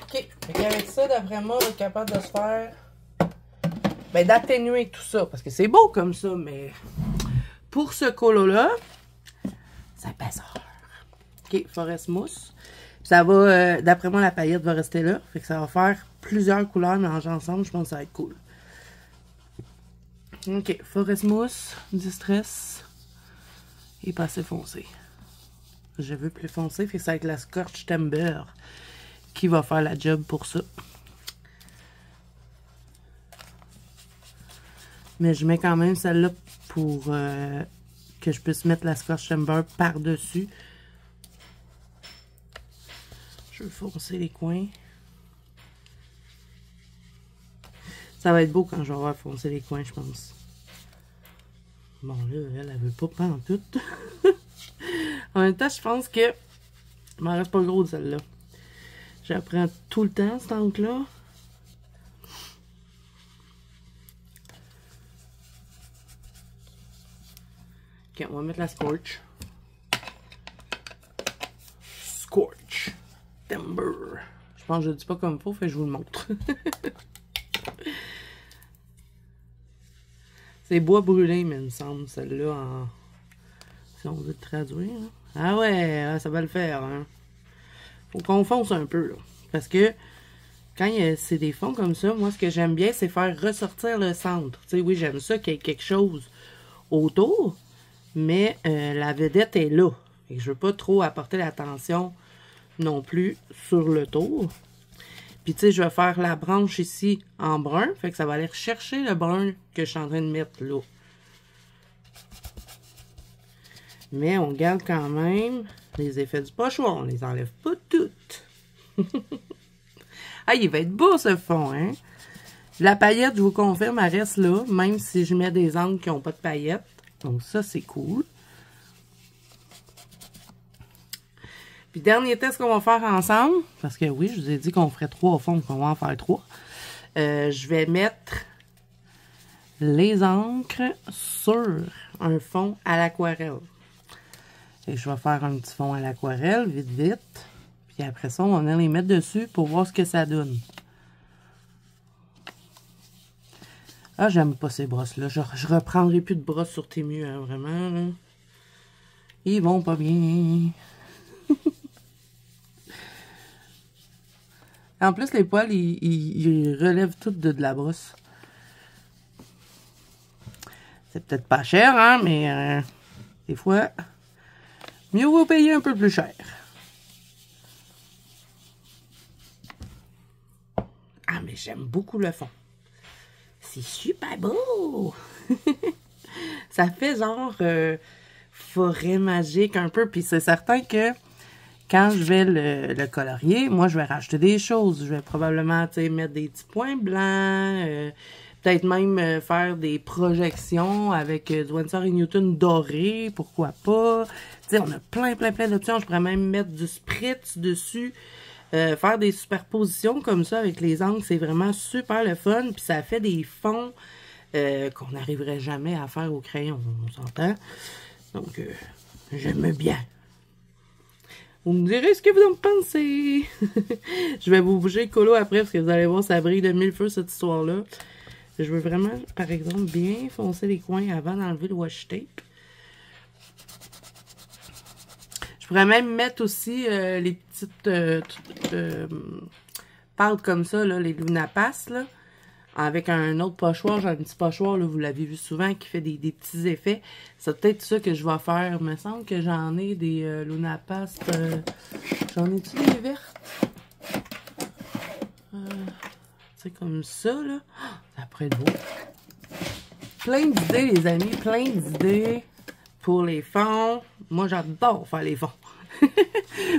Ok, et avec ça, d'après moi, on est capable de se faire... Ben, d'atténuer tout ça. Parce que c'est beau comme ça, mais... Pour ce colo-là, ça pèse. Ok, Forest Mousse. Ça va, d'après moi, la paillette va rester là. Fait que ça va faire plusieurs couleurs mélangées ensemble. Je pense que ça va être cool. Ok, Forest Mousse, Distress et passé foncé. Je veux plus foncé, fait que ça va être la Scorched Timber qui va faire la job pour ça. Mais je mets quand même celle-là pour que je puisse mettre la Scorched Timber par-dessus. Je veux foncer les coins. Ça va être beau quand je vais avoir foncé les coins, je pense. Bon, là, elle veut pas prendre tout. En même temps, je pense que il m'en reste pas gros de celle-là. J'apprends tout le temps, cet encre-là. Ok, on va mettre la Scorch. Scorch Timber. Je pense que je le dis pas comme il faut, fait que je vous le montre. C'est bois brûlé, mais il me semble, celle-là, en... si on veut le traduire. Hein. Ah ouais, ça va le faire. Hein. Faut qu'on fonce un peu, là. Parce que quand c'est des fonds comme ça, moi, ce que j'aime bien, c'est faire ressortir le centre. Tu sais, oui, j'aime ça qu'il y ait quelque chose autour, mais la vedette est là. Et je veux pas trop apporter l'attention non plus sur le tour. Puis, tu sais, je vais faire la branche ici en brun. Fait que ça va aller chercher le brun que je suis en train de mettre là. Mais on garde quand même les effets du pochoir. On les enlève pas toutes. Ah, il va être beau ce fond, hein? La paillette, je vous confirme, elle reste là. Même si je mets des angles qui n'ont pas de paillettes. Donc ça, c'est cool. Puis, dernier test qu'on va faire ensemble, parce que oui, je vous ai dit qu'on ferait 3 fonds, qu'on va en faire 3. Je vais mettre les encres sur un fond à l'aquarelle. Et je vais faire un petit fond à l'aquarelle, vite, vite. Puis après ça, on va venir les mettre dessus pour voir ce que ça donne. Ah, j'aime pas ces brosses-là. Je reprendrai plus de brosses sur tes murs, hein, vraiment. Là. Ils vont pas bien. En plus, les poils, ils relèvent tout de la brosse. C'est peut-être pas cher, hein, mais des fois, mieux vaut payer un peu plus cher. Ah, mais j'aime beaucoup le fond. C'est super beau! Ça fait genre forêt magique un peu. Puis c'est certain que quand je vais le colorier, moi, je vais rajouter des choses. Je vais probablement, tu sais, mettre des petits points blancs. Peut-être même faire des projections avec du Winsor & Newton doré. Pourquoi pas? Tu sais, on a plein d'options. Je pourrais même mettre du spritz dessus. Faire des superpositions comme ça avec les angles, c'est vraiment super le fun. Puis ça fait des fonds qu'on n'arriverait jamais à faire au crayon, on s'entend. Donc, j'aime bien. Vous me direz ce que vous en pensez. Je vais vous bouger le colo après parce que vous allez voir, ça brille de mille feux cette histoire-là. Je veux vraiment, par exemple, bien foncer les coins avant d'enlever le washi tape. Je pourrais même mettre aussi les petites pâtes comme ça, là, les Lunapass, là, avec un autre pochoir. J'ai un petit pochoir, là, vous l'avez vu souvent, qui fait des petits effets. C'est peut-être ça que je vais faire. Il me semble que j'en ai des Lunapass. J'en ai-tu des vertes? C'est comme ça, là. Ça pourrait être beau. Plein d'idées, les amis. Plein d'idées pour les fonds. Moi, j'adore faire les fonds.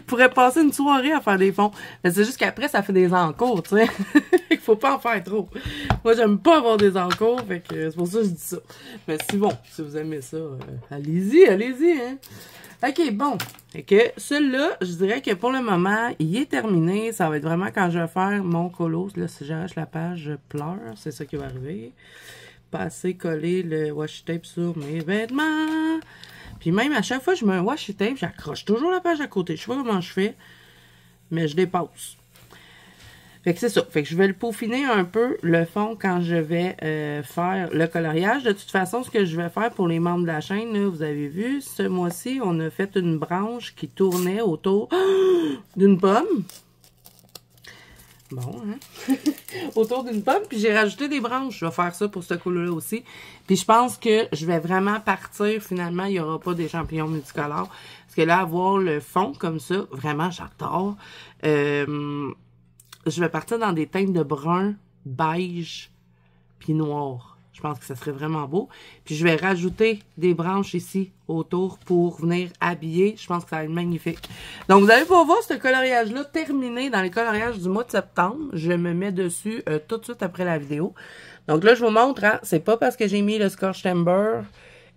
pourrait passer une soirée à faire des fonds. Mais c'est juste qu'après, ça fait des encours, tu sais. Il faut pas en faire trop. Moi, j'aime pas avoir des encours, fait que c'est pour ça que je dis ça. Mais si bon, si vous aimez ça, allez-y, hein. OK, bon. Fait que celui-là, je dirais que pour le moment, il est terminé. Ça va être vraiment quand je vais faire mon colo. Là, si j'arrache la page, je pleure. C'est ça qui va arriver. Passer, coller le washi tape sur mes vêtements. Puis même à chaque fois que je mets un washi tape, j'accroche toujours la page à côté. Je sais pas comment je fais, mais je dépasse. Fait que c'est ça. Fait que je vais le peaufiner un peu, le fond, quand je vais faire le coloriage. De toute façon, ce que je vais faire pour les membres de la chaîne, là, vous avez vu, ce mois-ci, on a fait une branche qui tournait autour d'une pomme. Bon, hein? Autour d'une pomme, puis j'ai rajouté des branches. Je vais faire ça pour ce colo-là aussi. Puis je pense que je vais vraiment partir, finalement, il n'y aura pas des champignons multicolores. Parce que là, avoir le fond comme ça, vraiment, j'adore. Je vais partir dans des teintes de brun, beige, puis noir. Je pense que ça serait vraiment beau. Puis je vais rajouter des branches ici autour pour venir habiller. Je pense que ça va être magnifique. Donc vous allez pouvoir voir ce coloriage-là terminé dans les coloriages du mois de septembre. Je me mets dessus tout de suite après la vidéo. Donc là, je vous montre, hein, c'est pas parce que j'ai mis le Scotch Timber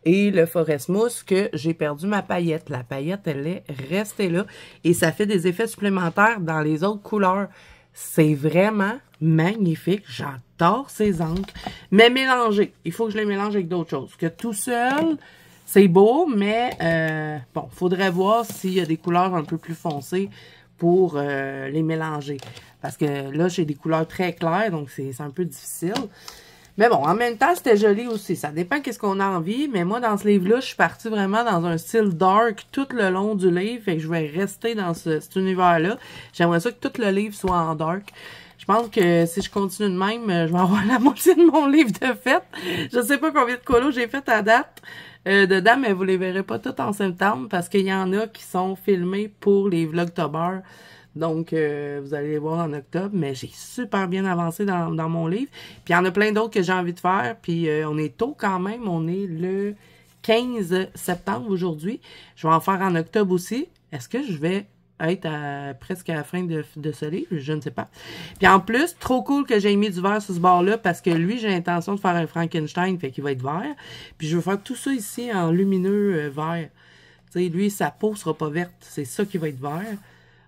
et le Forest Mousse que j'ai perdu ma paillette. La paillette, elle est restée là. Et ça fait des effets supplémentaires dans les autres couleurs. C'est vraiment magnifique. J'adore ces encres. Mais mélangées. Il faut que je les mélange avec d'autres choses. Que tout seul, c'est beau, mais bon, faudrait voir s'il y a des couleurs un peu plus foncées pour les mélanger. Parce que là, j'ai des couleurs très claires, donc c'est un peu difficile. Mais bon, en même temps, c'était joli aussi. Ça dépend qu'est-ce qu'on a envie. Mais moi, dans ce livre-là, je suis partie vraiment dans un style dark tout le long du livre. Fait que je vais rester dans cet univers-là. J'aimerais ça que tout le livre soit en dark. Je pense que si je continue de même, je vais avoir la moitié de mon livre de fait. Je sais pas combien de colos j'ai fait à date dedans, mais vous les verrez pas toutes en septembre parce qu'il y en a qui sont filmés pour les Vlogtober. Donc, vous allez les voir en octobre, mais j'ai super bien avancé dans mon livre. Puis, il y en a plein d'autres que j'ai envie de faire. Puis, on est tôt quand même. On est le 15 septembre aujourd'hui. Je vais en faire en octobre aussi. Est-ce que je vais être presque à la fin de ce livre? Je ne sais pas. Puis, en plus, trop cool que j'ai mis du vert sur ce bord-là parce que lui, j'ai l'intention de faire un Frankenstein, fait qu'il va être vert. Puis, je vais faire tout ça ici en lumineux vert. Tu sais, lui, sa peau sera pas verte. C'est ça qui va être vert.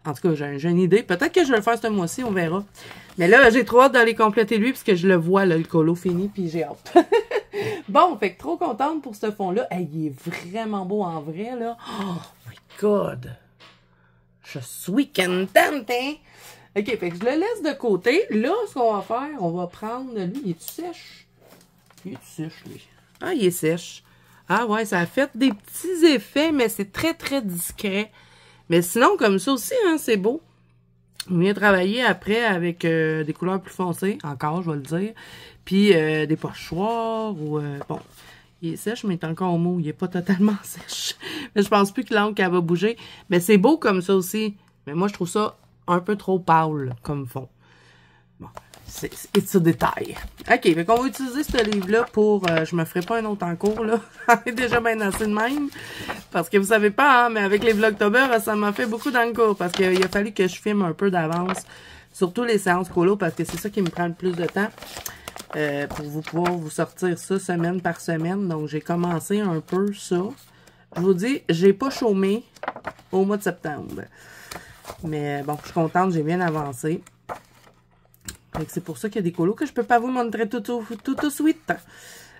En tout cas, j'ai une idée. Peut-être que je vais le faire ce mois-ci, on verra. Mais là, j'ai trop hâte d'aller compléter lui, puisque je le vois, là, le colo fini, puis j'ai hâte. Bon, fait que trop contente pour ce fond-là. Hey, il est vraiment beau en vrai, là. Oh my God! Je suis contente, hein? OK, fait que je le laisse de côté. Là, ce qu'on va faire, on va prendre... Lui, il est-tu sèche? Il est-tu sèche, lui? Ah, il est sèche. Ah ouais, ça a fait des petits effets, mais c'est très, très discret. Mais sinon, comme ça aussi, hein, c'est beau. On vient travailler après avec des couleurs plus foncées, encore, je vais le dire. Puis des pochoirs ou... bon, il est sèche, mais il est encore mou. Il est pas totalement sèche. Mais je pense plus que l'encre, elle va bouger. Mais c'est beau comme ça aussi. Mais moi, je trouve ça un peu trop pâle comme fond. Bon, c'est ce détail. OK, fait qu'on va utiliser ce livre-là pour... je me ferai pas un autre en cours, là. J'en ai déjà bien assez de même. Parce que vous savez pas, hein, mais avec les Vlogtober, ça m'a fait beaucoup d'encours. Parce qu'il a fallu que je filme un peu d'avance. Surtout les séances colo, parce que c'est ça qui me prend le plus de temps. Pour vous pouvoir vous sortir ça semaine par semaine. Donc, j'ai commencé un peu ça. Je vous dis, j'ai pas chômé au mois de septembre. Mais bon, je suis contente, j'ai bien avancé. C'est pour ça qu'il y a des colos que je peux pas vous montrer tout de suite.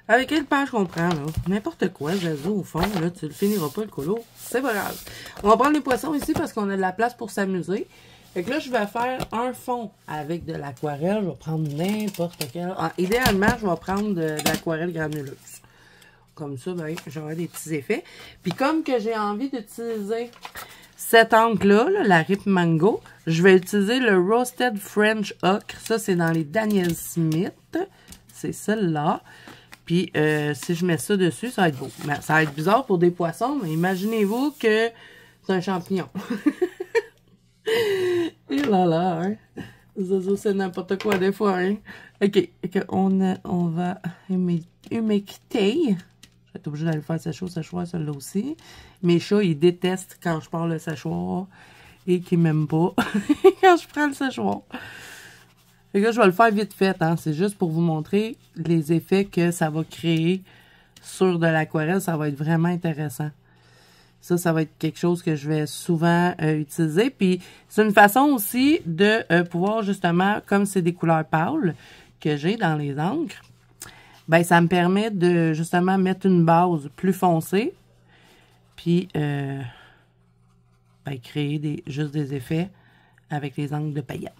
Avec quelle page qu'on prend, là? N'importe quoi, Zazo, au fond, là, tu le finiras pas, le colo. C'est pas grave. On va prendre les poissons ici parce qu'on a de la place pour s'amuser. Fait que là, je vais faire un fond avec de l'aquarelle. Je vais prendre n'importe quel. Ah, idéalement, je vais prendre de l'aquarelle granuleuse. Comme ça, ben, j'aurai des petits effets. Puis comme que j'ai envie d'utiliser cette encre-là, la Rip Mango, je vais utiliser le Roasted French Ocre. Ça, c'est dans les Daniel Smith. C'est celle-là. Puis, si je mets ça dessus, ça va être beau. Mais ça va être bizarre pour des poissons, mais imaginez-vous que c'est un champignon. Et là là, hein. Zozo, c'est n'importe quoi des fois, hein. OK, on va humecter. Je vais être obligée d'aller faire sécher au séchoir, celle-là aussi. Mes chats, ils détestent quand je pars le séchoir et qu'ils m'aiment pas quand je prends le séchoir. Fait que là, je vais le faire vite fait, hein. C'est juste pour vous montrer les effets que ça va créer sur de l'aquarelle. Ça va être vraiment intéressant. Ça va être quelque chose que je vais souvent utiliser. Puis, c'est une façon aussi de pouvoir, justement, comme c'est des couleurs pâles que j'ai dans les encres, ben ça me permet de, justement, mettre une base plus foncée. Puis, ben, créer juste des effets avec les encres de paillettes.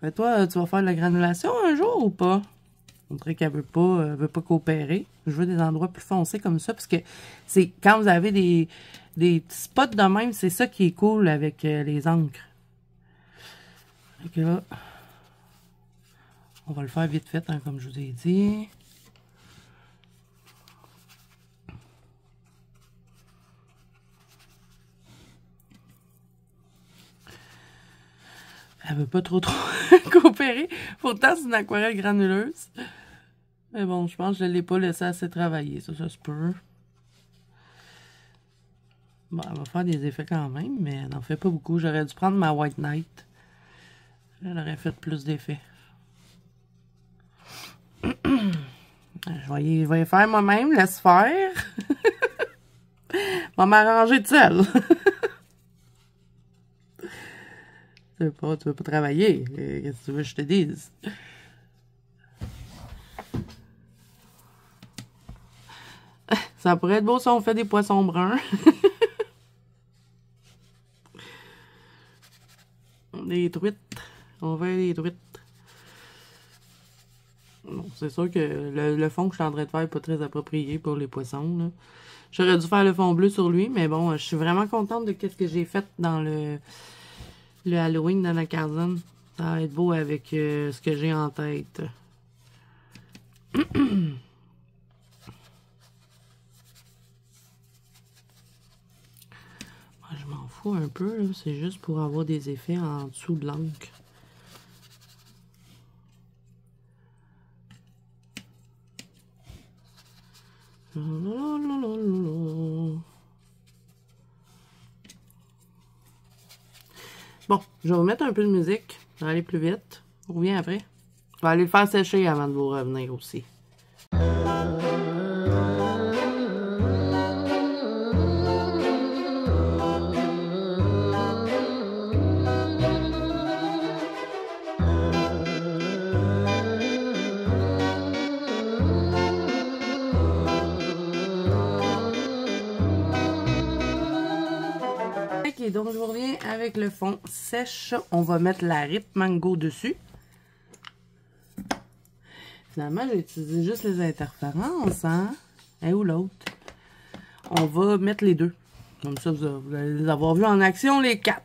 Mais toi, tu vas faire de la granulation un jour ou pas? On dirait qu'elle veut pas coopérer. Je veux des endroits plus foncés comme ça, parce que c'est quand vous avez des petits spots de même, c'est ça qui est cool avec les encres. Donc là, on va le faire vite fait, hein, comme je vous ai dit. Elle veut pas trop coopérer. Pourtant, c'est une aquarelle granuleuse. Mais bon, je pense que je ne l'ai pas laissé assez travailler. Ça se peut. Bon, elle va faire des effets quand même, mais elle n'en fait pas beaucoup. J'aurais dû prendre ma White Knight. Elle aurait fait plus d'effets. Je vais y faire moi-même. Laisse faire. Je vais m'arranger de seule. Tu veux pas travailler. Qu'est-ce que tu veux que je te dise? Ça pourrait être beau si on fait des poissons bruns. Des truites. On va des truites. Bon, c'est sûr que le fond que je suis en train de faire n'est pas très approprié pour les poissons. J'aurais dû faire le fond bleu sur lui, mais bon, je suis vraiment contente de ce que j'ai fait dans le Halloween dans la caserne. Ça va être beau avec ce que j'ai en tête. Je m'en fous un peu, c'est juste pour avoir des effets en dessous de l'encre. Bon, je vais vous mettre un peu de musique. Ça va aller plus vite. On revient après. Je vais aller le faire sécher avant de vous revenir aussi. Ok, donc je vous reviens avec le fond sèche. On va mettre la Rip Mango dessus. Finalement, j'ai utilisé juste les interférences, hein? Et où l'autre? On va mettre les deux. Comme ça, vous allez les avoir vus en action, les 4.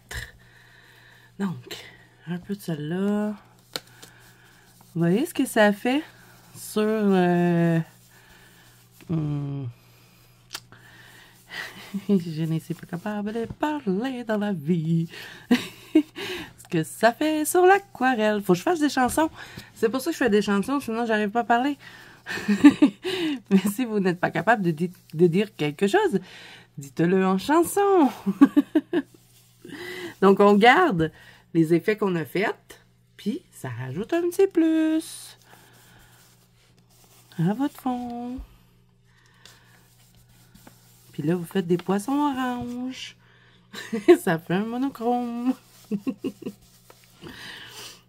Donc, un peu de celle-là. Vous voyez ce que ça fait sur... Je ne suis pas capable de parler dans la vie. Ce que ça fait sur l'aquarelle. Faut que je fasse des chansons. C'est pour ça que je fais des chansons, sinon j'arrive pas à parler. Mais si vous n'êtes pas capable de dire quelque chose, dites-le en chanson. Donc on garde les effets qu'on a faits, puis ça rajoute un petit plus à votre fond. Puis là, vous faites des poissons orange. Ça fait un monochrome.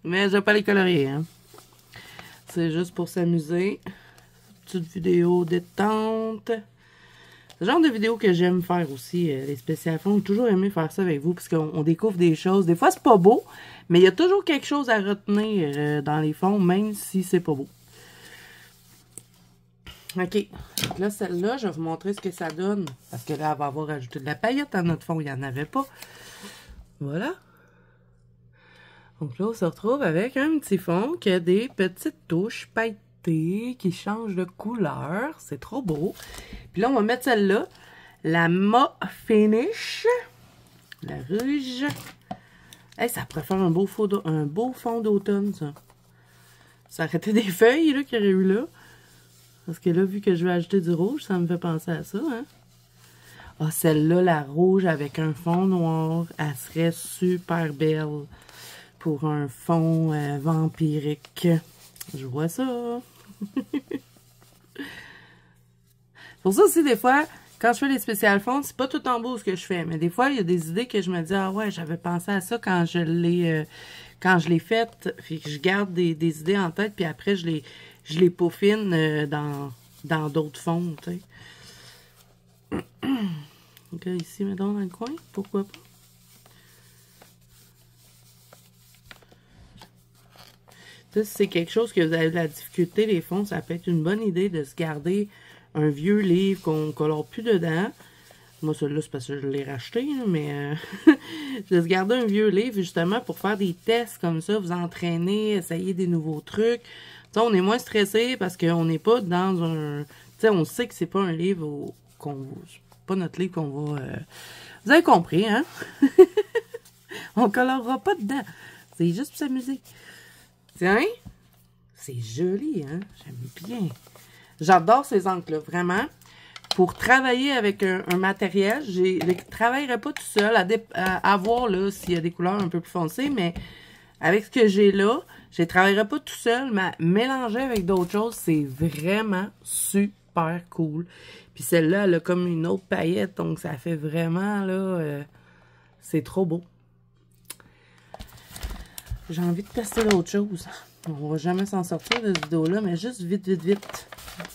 Mais je vais pas les colorier, hein. C'est juste pour s'amuser. Petite vidéo détente. C'est le genre de vidéo que j'aime faire aussi, les spéciales fonds. J'ai toujours aimé faire ça avec vous, parce qu'on découvre des choses. Des fois, c'est pas beau, mais il y a toujours quelque chose à retenir dans les fonds, même si c'est pas beau. OK. Donc là, celle-là, je vais vous montrer ce que ça donne. Parce que là, elle va avoir ajouté de la paillette à notre fond. Il n'y en avait pas. Voilà. Donc là, on se retrouve avec un petit fond qui a des petites touches pailletées qui changent de couleur. C'est trop beau. Puis là, on va mettre celle-là. La Ma Finish. La rouge. Hey, ça pourrait faire un beau fond d'automne, ça. Ça arrêtait des feuilles là qu'il y aurait eu là. Parce que là, vu que je vais ajouter du rouge, ça me fait penser à ça, hein. Ah, celle-là, la rouge avec un fond noir, elle serait super belle pour un fond vampirique. Je vois ça. Pour ça aussi, des fois, quand je fais les spéciales fonds, c'est pas tout en beau ce que je fais. Mais des fois, il y a des idées que je me dis, ah ouais, j'avais pensé à ça quand je l'ai faite. Puis que je garde des idées en tête, puis après, je les peaufine dans d'autres fonds, tu sais. Donc là, ici, mettons, dans le coin, pourquoi pas. Ça, si c'est quelque chose que vous avez de la difficulté, les fonds, ça peut être une bonne idée de se garder un vieux livre qu'on ne colore plus dedans. Moi, celui-là, c'est parce que je l'ai racheté, là, mais de se garder un vieux livre, justement, pour faire des tests comme ça, vous entraîner, essayer des nouveaux trucs. T'sais, on est moins stressé parce qu'on n'est pas dans un... Tu sais, on sait que c'est pas un livre pas notre livre qu'on va... Vous avez compris, hein? On colorera pas dedans. C'est juste pour s'amuser. Tiens, c'est joli, hein? J'aime bien. J'adore ces encres-là, vraiment. Pour travailler avec un matériel, je ne travaillerai pas tout seul à voir là s'il y a des couleurs un peu plus foncées, mais avec ce que j'ai là, je ne travaillerai pas tout seul, mais mélanger avec d'autres choses, c'est vraiment super cool. Puis celle-là, elle a comme une autre paillette, donc ça fait vraiment, là, c'est trop beau. J'ai envie de tester d'autres choses. On va jamais s'en sortir de cette vidéo-là, mais juste vite, vite, vite.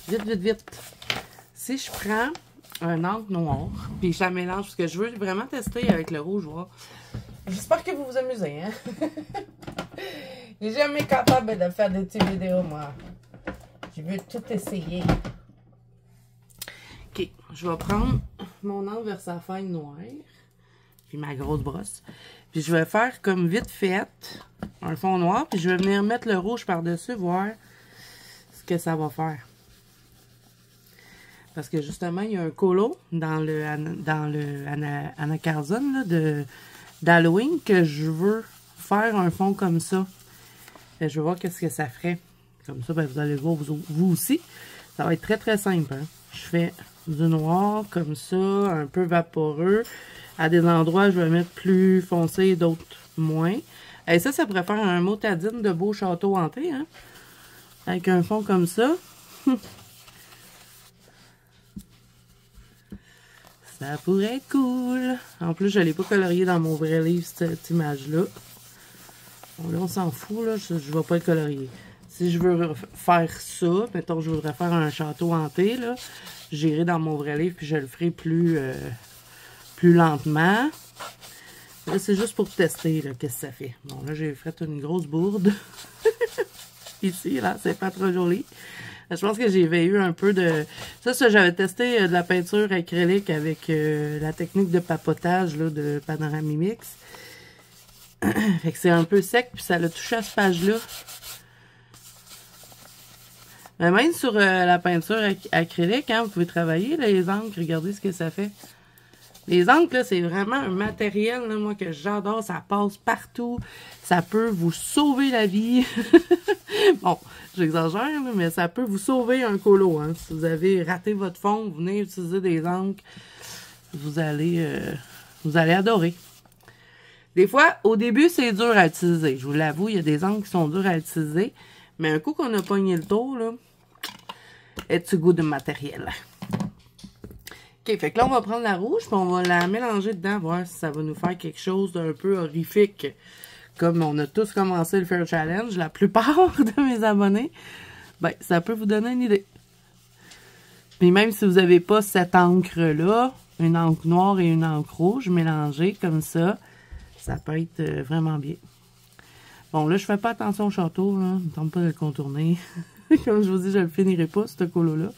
Vite, vite, vite. Si je prends un encre noire, puis je la mélange, parce que je veux vraiment tester avec le rouge, voir. J'espère que vous vous amusez, hein? J'ai jamais capable de faire des petites vidéos, moi. Je veux tout essayer. OK, je vais prendre mon encre Versafine noire, puis ma grosse brosse. Puis je vais faire comme vite fait un fond noir, puis je vais venir mettre le rouge par-dessus, voir ce que ça va faire. Parce que justement, il y a un colo dans le anacarzone d'Halloween que je veux faire un fond comme ça. Et je vais voir qu'est-ce que ça ferait. Comme ça, ben, vous allez voir vous aussi. Ça va être très très simple. Hein? Je fais du noir comme ça, un peu vaporeux. À des endroits, je vais mettre plus foncé, d'autres moins. Et ça pourrait faire un motadine de beau château hanté. Hein? Avec un fond comme ça. Ça pourrait être cool. En plus, je ne l'ai pas colorié dans mon vrai livre, cette image-là. Bon, là, on s'en fout, là. Je ne vais pas le colorier. Si je veux faire ça, mettons, je voudrais faire un château hanté, là, j'irai dans mon vrai livre, puis je le ferai plus lentement. Là, c'est juste pour tester, là, qu'est-ce que ça fait. Bon, là, j'ai fait une grosse bourde. Ici, là, c'est pas trop joli. Je pense que j'avais eu un peu de... Ça, j'avais testé de la peinture acrylique avec la technique de papotage là, de Panoramimix. Fait que c'est un peu sec, puis ça l'a touché à cette page-là. Mais même sur la peinture acrylique, hein, vous pouvez travailler là, les encres. Regardez ce que ça fait. Les encres, là, c'est vraiment un matériel, là, moi, que j'adore. Ça passe partout. Ça peut vous sauver la vie. Bon, j'exagère, mais ça peut vous sauver un colo. Hein. Si vous avez raté votre fond, vous venez utiliser des encres, vous allez adorer. Des fois, au début, c'est dur à utiliser. Je vous l'avoue, il y a des encres qui sont dures à utiliser. Mais un coup qu'on a pogné le tour, là, est-tu goût de matériel. OK, fait que là, on va prendre la rouge, puis on va la mélanger dedans, voir si ça va nous faire quelque chose d'un peu horrifique. Comme on a tous commencé le Fair Challenge, la plupart de mes abonnés, ben, ça peut vous donner une idée. Puis même si vous n'avez pas cette encre-là, une encre noire et une encre rouge mélangées comme ça peut être vraiment bien. Bon, là, je fais pas attention au château, là. Ne tente pas de le contourner. Comme je vous dis, je le finirai pas, ce colo-là.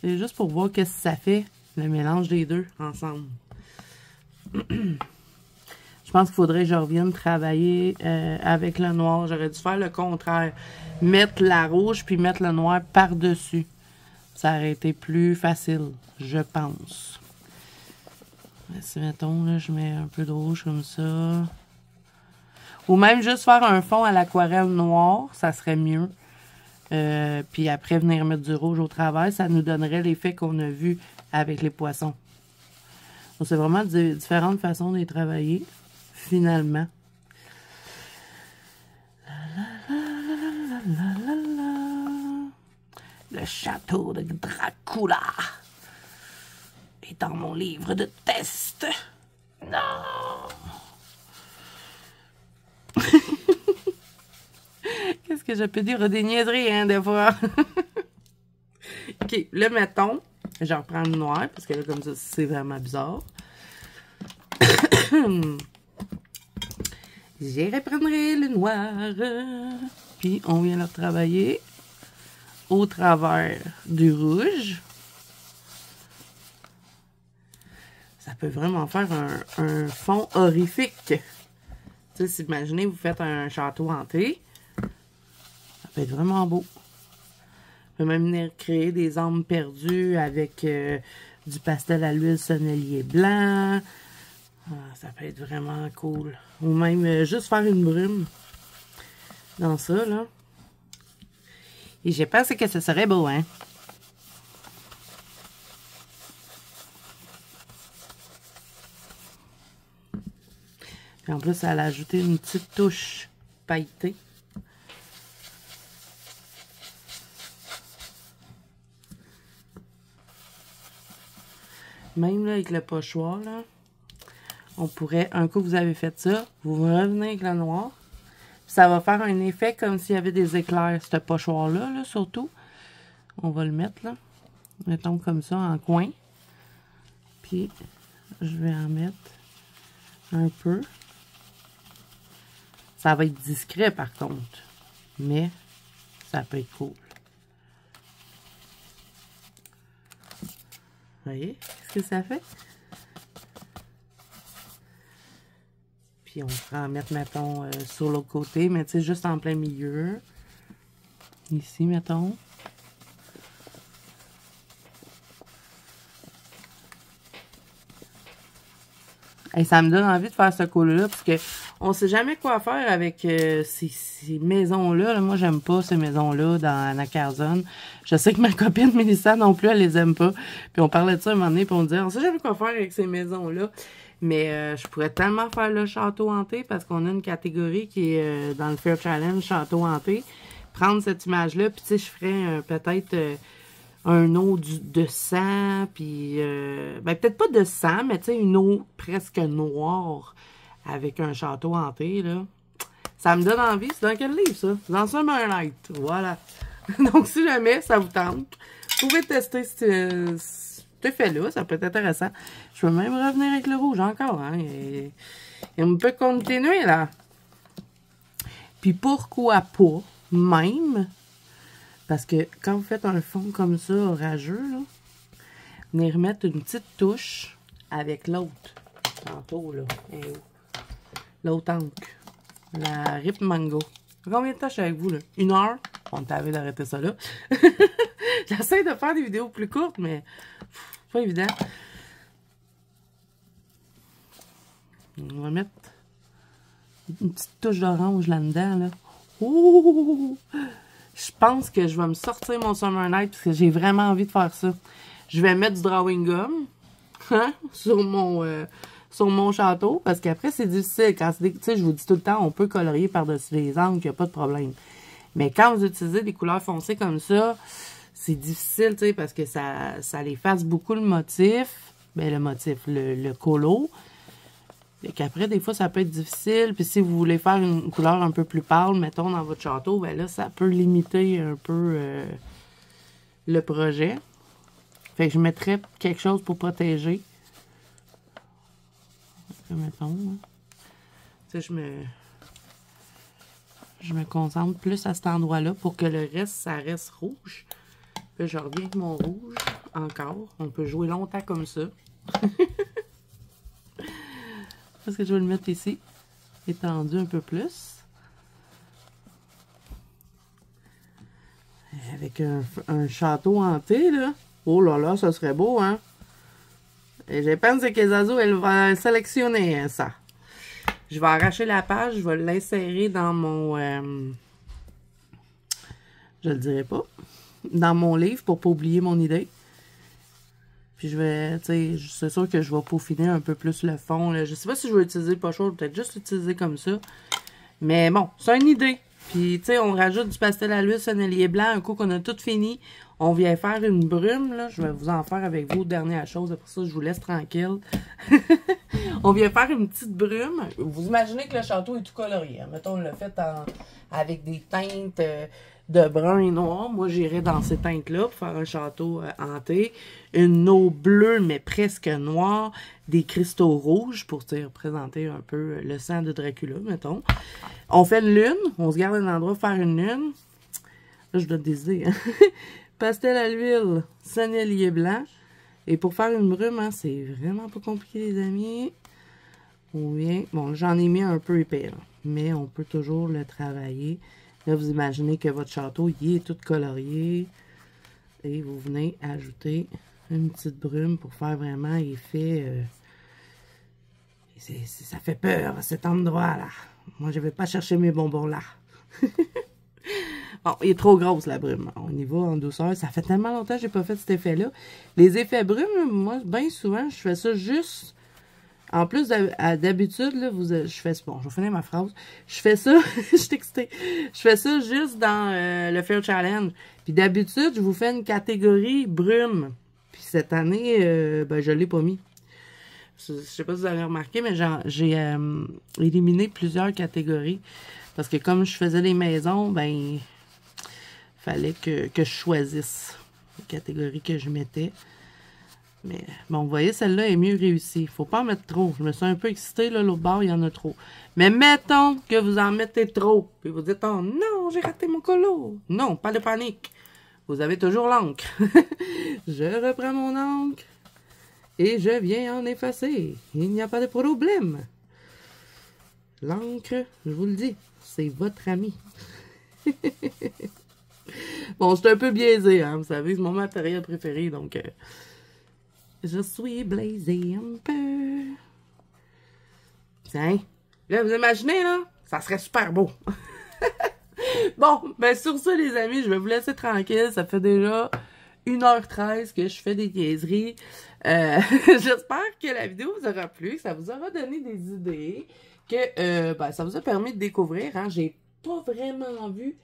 C'est juste pour voir qu'est-ce que ça fait, le mélange des deux ensemble. Je pense qu'il faudrait que je revienne travailler avec le noir. J'aurais dû faire le contraire. Mettre la rouge puis mettre le noir par-dessus. Ça aurait été plus facile, je pense. Si, mettons, là, je mets un peu de rouge comme ça. Ou même juste faire un fond à l'aquarelle noire, ça serait mieux. Puis après, venir mettre du rouge au travers, ça nous donnerait l'effet qu'on a vu avec les poissons. Donc, c'est vraiment différentes façons de les travailler, finalement. Le château de Dracula est dans mon livre de test. Non! Qu'est-ce que je peux dire? Des niaiseries, hein, des fois. OK, le mettons. Je reprends le noir, parce que là, comme ça, c'est vraiment bizarre. Je reprendrai le noir. Puis, on vient le retravailler au travers du rouge. Ça peut vraiment faire un fond horrifique. Tu sais, si imaginez, vous faites un château hanté. Ça peut être vraiment beau. On peut même venir créer des âmes perdues avec du pastel à l'huile sonnelier blanc. Ah, ça peut être vraiment cool. Ou même juste faire une brume dans ça, là. Et j'ai pensé que ce serait beau, hein? Puis en plus, elle a ajouté une petite touche pailletée. Même là, avec le pochoir, là, on pourrait, un coup que vous avez fait ça, vous revenez avec le noir. Ça va faire un effet comme s'il y avait des éclairs, ce pochoir-là, là, surtout. On va le mettre, là. Mettons comme ça, en coin. Puis, je vais en mettre un peu. Ça va être discret, par contre. Mais, ça peut être cool. Vous voyez ce que ça fait? Puis on pourrait en mettre, mettons, sur l'autre côté, mais tu sais, juste en plein milieu. Ici, mettons. Et ça me donne envie de faire ce cool-là, parce que on sait jamais quoi faire avec ces maisons-là. Là. Moi, j'aime pas ces maisons-là dans la Carzone. Je sais que ma copine Mélissa non plus, elle les aime pas. Puis on parlait de ça un moment donné, puis on disait, on sait jamais quoi faire avec ces maisons-là. Mais je pourrais tellement faire le château hanté, parce qu'on a une catégorie qui est dans le Fair Challenge château hanté. Prendre cette image-là, puis tu sais, je ferais peut-être... un eau de sang, puis ben peut-être pas de sang, mais tu sais, une eau presque noire avec un château hanté, là. Ça me donne envie. C'est dans quel livre, ça? Dans Summer Night. Voilà. Donc, si jamais ça vous tente, vous pouvez tester cet effet-là. Ça peut être intéressant. Je peux même revenir avec le rouge encore, hein. Et on peut continuer, là. Puis, pourquoi pas, même... Parce que quand vous faites un fond comme ça, orageux, là, venez remettre une petite touche avec l'autre. Tantôt, là. L'autre encre. La Rip Mango. Combien de temps je suis avec vous, là? 1 heure? On t'avait d'arrêter ça, là. J'essaie de faire des vidéos plus courtes, mais pas évident. On va mettre une petite touche d'orange là-dedans, là. Ouh! Je pense que je vais me sortir mon Summer Night parce que j'ai vraiment envie de faire ça. Je vais mettre du drawing gum hein, sur mon château parce qu'après, c'est difficile. Quand tu sais, je vous dis tout le temps, on peut colorier par-dessus les angles, il n'y a pas de problème. Mais quand vous utilisez des couleurs foncées comme ça, c'est difficile, tu sais, parce que ça efface beaucoup le motif. Ben, le colo. Et qu'après, des fois, ça peut être difficile. Puis si vous voulez faire une couleur un peu plus pâle, mettons, dans votre château, ben là, ça peut limiter un peu le projet. Fait que je mettrais quelque chose pour protéger. Mettons. Tu sais, je me concentre plus à cet endroit-là pour que le reste, ça reste rouge. Puis je reviens avec mon rouge encore. On peut jouer longtemps comme ça. Parce que je vais le mettre ici, étendu un peu plus. Avec un château hanté, là. Oh là là, ça serait beau, hein? Et je pense que Zazo, elle va sélectionner hein, ça. Je vais arracher la page, je vais l'insérer dans mon... je Je le dirai pas. Dans mon livre pour pas oublier mon idée. Puis je vais, tu sais, c'est sûr que je vais peaufiner un peu plus le fond. Là. Je sais pas si je vais utiliser le pochoir, peut-être juste l'utiliser comme ça. Mais bon, c'est une idée. Puis, tu sais, on rajoute du pastel à l'huile sonnelier blanc. Un coup qu'on a tout fini, on vient faire une brume, là. Je vais vous en faire avec vous, dernière chose. Après ça, je vous laisse tranquille. On vient faire une petite brume. Vous imaginez que le château est tout colorié. Hein? Mettons, on l'a fait avec des teintes de brun et noir. Moi, j'irai dans ces teintes-là pour faire un château hanté. Une eau bleue, mais presque noire. Des cristaux rouges pour représenter un peu le sang de Dracula, mettons. On fait une lune. On se garde un endroit pour faire une lune. Là, je donne des idées. Hein? Pastel à l'huile, sonnelier blanc. Et pour faire une brume, hein, c'est vraiment pas compliqué, les amis. On vient... Bon, j'en ai mis un peu épais, là, mais on peut toujours le travailler. Là, vous imaginez que votre château, il est tout colorié. Et vous venez ajouter une petite brume pour faire vraiment effet... ça fait peur, cet endroit-là. Moi, je vais pas chercher mes bonbons là. Bon, il est trop grosse, la brume. On y va en douceur. Ça fait tellement longtemps que j'ai pas fait cet effet-là. Les effets brumes, moi, bien souvent, je fais ça juste... En plus, d'habitude, là, je fais... Bon, je vais finir ma phrase. Je fais ça... je suis excitée. Je fais ça juste dans le Fair Challenge. Puis d'habitude, je vous fais une catégorie brume. Puis cette année, ben, je l'ai pas mis. Je sais pas si vous avez remarqué, mais j'ai éliminé plusieurs catégories. Parce que comme je faisais les maisons, ben... fallait que je choisisse les catégories que je mettais. Mais bon, vous voyez, celle-là est mieux réussie. Faut pas en mettre trop. Je me suis un peu excitée, là, l'autre bord, il y en a trop. Mais mettons que vous en mettez trop. Puis vous dites, oh non, j'ai raté mon colo. Non, pas de panique. Vous avez toujours l'encre. Je reprends mon encre et je viens en effacer. Il n'y a pas de problème. L'encre, je vous le dis, c'est votre ami. Bon, je suis un peu biaisé, hein, vous savez, c'est mon matériel préféré, donc je suis blasé un peu. Tiens, là, vous imaginez, là, ça serait super beau. Bon, ben sur ça, les amis, je vais vous laisser tranquille, ça fait déjà 1h13 que je fais des niaiseries. J'espère que la vidéo vous aura plu, que ça vous aura donné des idées, que ben, ça vous a permis de découvrir, hein, j'ai pas vraiment vu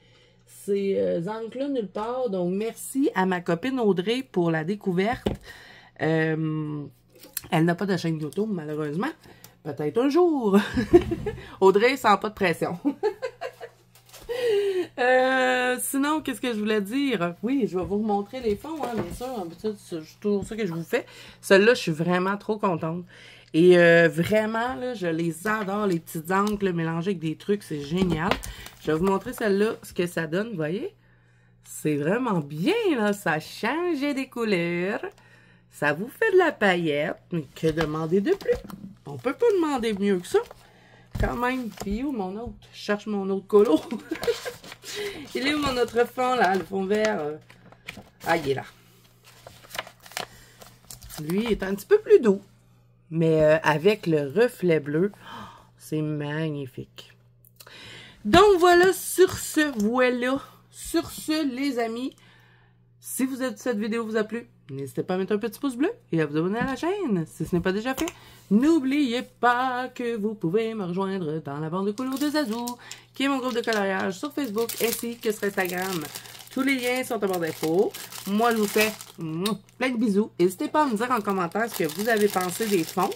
ces encres-là nulle part. Donc, merci à ma copine Audrey pour la découverte. Elle n'a pas de chaîne YouTube, malheureusement. Peut-être un jour. Audrey, sans pas de pression. Sinon, qu'est-ce que je voulais dire? Oui, je vais vous montrer les fonds, hein, bien sûr. En fait, c'est toujours ça que je vous fais. Celle-là, je suis vraiment trop contente. Et vraiment, là, je les adore, les petites encres mélangées avec des trucs, c'est génial. Je vais vous montrer celle-là, ce que ça donne, vous voyez? C'est vraiment bien, là, ça change des couleurs. Ça vous fait de la paillette, mais que demander de plus? On peut pas demander mieux que ça. Quand même, puis où mon autre? Je cherche mon autre colo. Il est où mon autre fond, là, le fond vert? Ah, il est là. Lui, il est un petit peu plus doux. Mais avec le reflet bleu, oh, c'est magnifique. Donc voilà, sur ce, voilà. Sur ce, les amis, si cette vidéo vous a plu, n'hésitez pas à mettre un petit pouce bleu et à vous abonner à la chaîne si ce n'est pas déjà fait. N'oubliez pas que vous pouvez me rejoindre dans la bande de couleurs de Zazou, qui est mon groupe de coloriage sur Facebook ainsi que sur Instagram. Tous les liens sont en barre d'infos. Moi, je vous fais plein de bisous. N'hésitez pas à me dire en commentaire ce que vous avez pensé des fonds.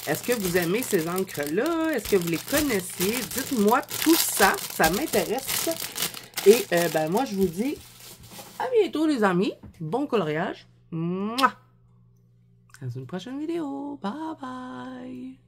Est-ce que vous aimez ces encres-là? Est-ce que vous les connaissiez? Dites-moi tout ça. Ça m'intéresse. Et ben moi, je vous dis à bientôt, les amis. Bon coloriage. Mouah! Dans une prochaine vidéo. Bye bye!